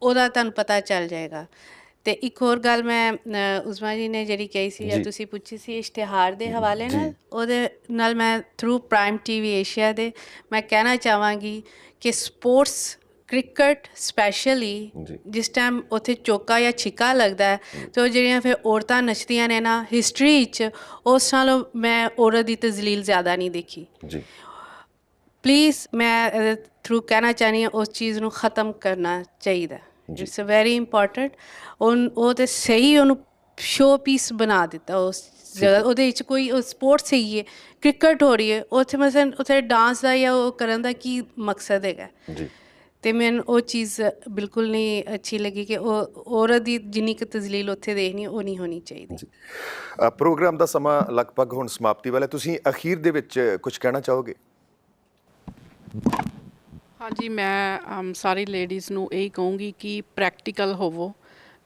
ਉਹਦਾ ਤੁਹਾਨੂੰ ਪਤਾ ਚੱਲ ਜਾਏਗਾ। ਤੇ ਇੱਕ ਹੋਰ ਗੱਲ ਮੈਂ ਉਸਮਾ ਜੀ ਨੇ ਜਿਹੜੀ ਕਹੀ ਸੀ ਜਾਂ ਤੁਸੀਂ ਪੁੱਛੀ ਸੀ ਇਸ਼ਤਿਹਾਰ ਦੇ ਹਵਾਲੇ ਨਾਲ, ਉਹਦੇ ਨਾਲ ਮੈਂ ਥਰੂ ਪ੍ਰਾਈਮ ਟੀਵੀ ਏਸ਼ੀਆ ਦੇ ਮੈਂ ਕਹਿਣਾ ਚਾਹਾਂਗੀ ਕਿ ਸਪੋਰਟਸ ਕ੍ਰਿਕਟ ਸਪੈਸ਼ਲੀ ਜਿਸ ਟਾਈਮ ਉੱਥੇ ਚੌਕਾ ਜਾਂ ਛਿੱਕਾ ਲੱਗਦਾ ਹੈ ਅਤੇ ਉਹ ਜਿਹੜੀਆਂ ਫਿਰ ਔਰਤਾਂ ਨੱਚਦੀਆਂ ਨੇ ਨਾ ਹਿਸਟਰੀ 'ਚ, ਉਸ ਨਾਲ ਮੈਂ ਔਰਤ ਦੀ ਤਜ਼ਲੀਲ ਜ਼ਿਆਦਾ ਨਹੀਂ ਦੇਖੀ। ਪਲੀਜ਼ ਮੈਂ ਥਰੂ ਕਹਿਣਾ ਚਾਹੁੰਦੀ ਹਾਂ ਉਸ ਚੀਜ਼ ਨੂੰ ਖ਼ਤਮ ਕਰਨਾ ਚਾਹੀਦਾ। It's very important. ਉਹ ਤਾਂ ਸਹੀ ਉਹਨੂੰ ਸ਼ੋ ਪੀਸ ਬਣਾ ਦਿੱਤਾ ਉਸ ਜਗ੍ਹਾ, ਉਹਦੇ ਵਿੱਚ ਕੋਈ ਸਪੋਰਟਸ ਹੈਗੀ ਹੈ, ਕ੍ਰਿਕਟ ਹੋ ਰਹੀ ਹੈ, ਉੱਥੇ ਮਸਲਨ ਉੱਥੇ ਡਾਂਸ ਦਾ ਜਾਂ ਉਹ ਕਰਨ ਦਾ ਕੀ ਮਕਸਦ ਹੈਗਾ। ਅਤੇ ਮੈਨੂੰ ਉਹ ਚੀਜ਼ ਬਿਲਕੁਲ ਨਹੀਂ ਅੱਛੀ ਲੱਗੀ ਕਿ ਉਹ ਔਰਤ ਦੀ ਜਿੰਨੀ ਕੁ ਤਜ਼ਲੀਲ ਉੱਥੇ ਦੇਖਣੀ ਉਹ ਨਹੀਂ ਹੋਣੀ ਚਾਹੀਦੀ। ਪ੍ਰੋਗਰਾਮ ਦਾ ਸਮਾਂ ਲਗਭਗ ਹੁਣ ਸਮਾਪਤੀ ਵਾਲਾ, ਤੁਸੀਂ ਅਖੀਰ ਦੇ ਵਿੱਚ ਕੁਝ ਕਹਿਣਾ ਚਾਹੋਗੇ? ਹਾਂਜੀ, ਮੈਂ ਸਾਰੀ ਲੇਡੀਜ਼ ਨੂੰ ਇਹੀ ਕਹੂੰਗੀ ਕਿ ਪ੍ਰੈਕਟੀਕਲ ਹੋਵੋ।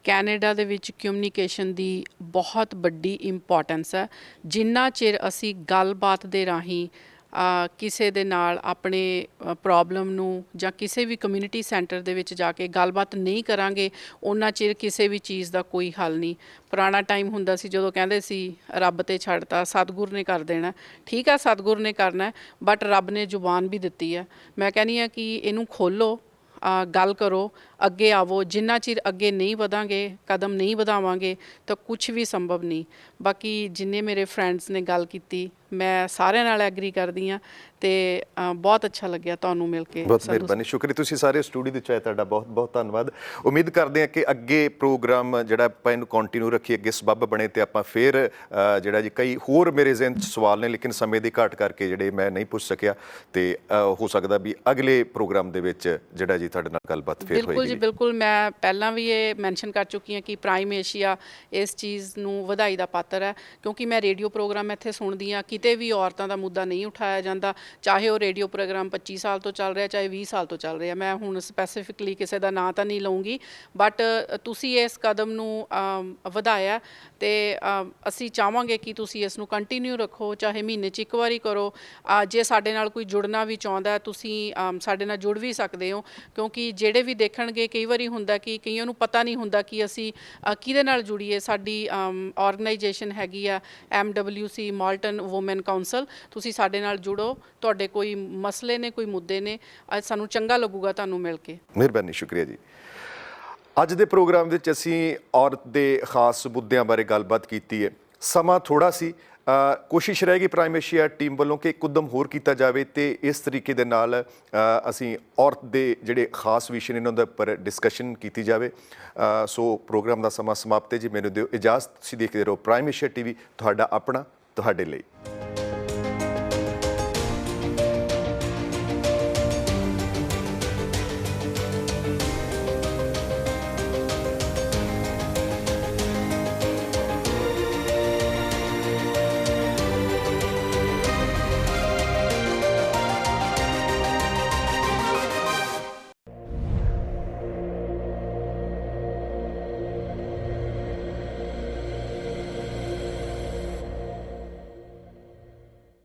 ਕੈਨੇਡਾ ਦੇ ਵਿੱਚ ਕਮਿਊਨੀਕੇਸ਼ਨ ਦੀ ਬਹੁਤ ਵੱਡੀ ਇੰਪੋਰਟੈਂਸ ਹੈ। ਜਿੰਨਾ ਚਿਰ ਅਸੀਂ ਗੱਲਬਾਤ ਦੇ ਰਾਹੀਂ ਕਿਸੇ ਦੇ ਨਾਲ ਆਪਣੇ ਪ੍ਰੋਬਲਮ ਨੂੰ ਜਾਂ ਕਿਸੇ ਵੀ ਕਮਿਊਨਿਟੀ ਸੈਂਟਰ ਦੇ ਵਿੱਚ ਜਾ ਕੇ ਗੱਲਬਾਤ ਨਹੀਂ ਕਰਾਂਗੇ, ਉਹਨਾਂ ਚਿਰ ਕਿਸੇ ਵੀ ਚੀਜ਼ ਦਾ ਕੋਈ ਹੱਲ ਨਹੀਂ। ਪੁਰਾਣਾ ਟਾਈਮ ਹੁੰਦਾ ਸੀ ਜਦੋਂ ਕਹਿੰਦੇ ਸੀ ਰੱਬ 'ਤੇ ਛੱਡਤਾ, ਸਤਿਗੁਰ ਨੇ ਕਰ ਦੇਣਾ। ਠੀਕ ਹੈ, ਸਤਿਗੁਰ ਨੇ ਕਰਨਾ, ਬਟ ਰੱਬ ਨੇ ਜ਼ੁਬਾਨ ਵੀ ਦਿੱਤੀ ਹੈ। ਮੈਂ ਕਹਿੰਦੀ ਹਾਂ ਕਿ ਇਹਨੂੰ ਖੋਲ੍ਹੋ, ਗੱਲ ਕਰੋ, ਅੱਗੇ ਆਵੋ। ਜਿੰਨਾ ਚਿਰ ਅੱਗੇ ਨਹੀਂ ਵਧਾਂਗੇ, ਕਦਮ ਨਹੀਂ ਵਧਾਵਾਂਗੇ ਤਾਂ ਕੁਛ ਵੀ ਸੰਭਵ ਨਹੀਂ। ਬਾਕੀ ਜਿੰਨੇ ਮੇਰੇ ਫਰੈਂਡਸ ਨੇ ਗੱਲ ਕੀਤੀ ਮੈਂ ਸਾਰਿਆਂ ਨਾਲ ਐਗਰੀ ਕਰਦੀ ਹਾਂ ਅਤੇ ਬਹੁਤ ਅੱਛਾ ਲੱਗਿਆ ਤੁਹਾਨੂੰ ਮਿਲ ਕੇ। ਬਹੁਤ ਮਿਹਰਬਾਨੀ, ਸ਼ੁਕਰੀਆ। ਤੁਸੀਂ ਸਾਰੇ ਸਟੂਡੀਓ ਦੇ ਵਿੱਚ ਆਏ, ਤੁਹਾਡਾ ਬਹੁਤ ਬਹੁਤ ਧੰਨਵਾਦ। ਉਮੀਦ ਕਰਦੇ ਹਾਂ ਕਿ ਅੱਗੇ ਪ੍ਰੋਗਰਾਮ ਜਿਹੜਾ ਆਪਾਂ ਇਹਨੂੰ ਕੰਟੀਨਿਊ ਰੱਖੀਏ, ਅੱਗੇ ਸਬੱਬ ਬਣੇ ਅਤੇ ਆਪਾਂ ਫਿਰ ਜਿਹੜਾ ਜੀ ਕਈ ਹੋਰ ਮੇਰੇ ਜ਼ਿਹਨ 'ਚ ਸਵਾਲ ਨੇ ਲੇਕਿਨ ਸਮੇਂ ਦੀ ਘਾਟ ਕਰਕੇ ਜਿਹੜੇ ਮੈਂ ਨਹੀਂ ਪੁੱਛ ਸਕਿਆ, ਅਤੇ ਹੋ ਸਕਦਾ ਵੀ ਅਗਲੇ ਪ੍ਰੋਗਰਾਮ ਦੇ ਵਿੱਚ ਜਿਹੜਾ ਜੀ ਤੁਹਾਡੇ ਨਾਲ ਗੱਲਬਾਤ ਫਿਰ ਹੋਏਗੀ। ਬਿਲਕੁਲ ਜੀ, ਬਿਲਕੁਲ। ਮੈਂ ਪਹਿਲਾਂ ਵੀ ਇਹ ਮੈਂਸ਼ਨ ਕਰ ਚੁੱਕੀ ਹਾਂ ਕਿ ਪ੍ਰਾਈਮ ਏਸ਼ੀਆ ਇਸ ਚੀਜ਼ ਨੂੰ ਵਧਾਈ ਦਾ ਪਾਤਰ ਹੈ, ਕਿਉਂਕਿ ਮੈਂ ਰੇਡੀਓ ਪ੍ਰੋਗਰਾਮ ਇੱਥੇ ਸੁਣਦੀ ਹਾਂ, ਕਿਤੇ ਵੀ ਔਰਤਾਂ ਦਾ ਮੁੱਦਾ ਨਹੀਂ ਉਠਾਇਆ ਜਾਂਦਾ, ਚਾਹੇ ਉਹ ਰੇਡੀਓ ਪ੍ਰੋਗਰਾਮ 25 ਸਾਲ ਤੋਂ ਚੱਲ ਰਿਹਾ, ਚਾਹੇ 20 ਸਾਲ ਤੋਂ ਚੱਲ ਰਿਹਾ। ਮੈਂ ਹੁਣ ਸਪੈਸੀਫਿਕਲੀ ਕਿਸੇ ਦਾ ਨਾਂ ਤਾਂ ਨਹੀਂ ਲਊਂਗੀ, ਬਟ ਤੁਸੀਂ ਇਸ ਕਦਮ ਨੂੰ ਵਧਾਇਆ ਅਤੇ ਅਸੀਂ ਚਾਹਾਂਗੇ ਕਿ ਤੁਸੀਂ ਇਸ ਨੂੰ ਕੰਟੀਨਿਊ ਰੱਖੋ, ਚਾਹੇ ਮਹੀਨੇ 'ਚ ਇੱਕ ਵਾਰੀ ਕਰੋ। ਜੇ ਸਾਡੇ ਨਾਲ ਕੋਈ ਜੁੜਨਾ ਵੀ ਚਾਹੁੰਦਾ ਤੁਸੀਂ ਸਾਡੇ ਨਾਲ ਜੁੜ ਵੀ ਸਕਦੇ ਹੋ, ਕਿਉਂਕਿ ਜਿਹੜੇ ਵੀ ਦੇਖਣਗੇ ਕਈ ਵਾਰੀ ਹੁੰਦਾ ਕਿ ਕਈਆਂ ਨੂੰ ਪਤਾ ਨਹੀਂ ਹੁੰਦਾ ਕਿ ਅਸੀਂ ਕਿਹਦੇ ਨਾਲ ਜੁੜੀਏ। ਸਾਡੀ ਆਰਗੇਨਾਈਜੇਸ਼ਨ ਹੈਗੀ ਆ MWC ਮਾਲਟਨ ਵੂਮੈਨ ਕਾਊਂਸਲ, ਤੁਸੀਂ ਸਾਡੇ ਨਾਲ ਜੁੜੋ। ਤੁਹਾਡੇ ਕੋਈ ਮਸਲੇ ਨੇ, ਕੋਈ ਮੁੱਦੇ ਨੇ, ਸਾਨੂੰ ਚੰਗਾ ਲੱਗੂਗਾ ਤੁਹਾਨੂੰ ਮਿਲ ਕੇ। ਮਿਹਰਬਾਨੀ, ਸ਼ੁਕਰੀਆ ਜੀ। ਅੱਜ ਦੇ ਪ੍ਰੋਗਰਾਮ ਵਿੱਚ ਅਸੀਂ ਔਰਤ ਦੇ ਖਾਸ ਮੁੱਦਿਆਂ ਬਾਰੇ ਗੱਲਬਾਤ ਕੀਤੀ ਹੈ। ਸਮਾਂ ਥੋੜ੍ਹਾ ਸੀ, ਕੋਸ਼ਿਸ਼ ਰਹੇਗੀ ਪ੍ਰਾਈਮ ਏਸ਼ੀਆ ਟੀਮ ਵੱਲੋਂ ਕਿ ਇੱਕ ਉਦਮ ਹੋਰ ਕੀਤਾ ਜਾਵੇ ਅਤੇ ਇਸ ਤਰੀਕੇ ਦੇ ਨਾਲ ਅਸੀਂ ਔਰਤ ਦੇ ਜਿਹੜੇ ਖਾਸ ਵਿਸ਼ੇ ਨੇ ਉਹਨਾਂ ਦੇ ਉੱਪਰ ਡਿਸਕਸ਼ਨ ਕੀਤੀ ਜਾਵੇ। ਸੋ ਪ੍ਰੋਗਰਾਮ ਦਾ ਸਮਾਂ ਸਮਾਪਤ ਹੈ ਜੀ, ਮੈਨੂੰ ਦਿਓ ਇਜਾਜ਼ਤ। ਤੁਸੀਂ ਦੇਖਦੇ ਰਹੋ ਪ੍ਰਾਈਮ ਏਸ਼ੀਆ TV, ਤੁਹਾਡਾ ਆਪਣਾ, ਤੁਹਾਡੇ ਲਈ।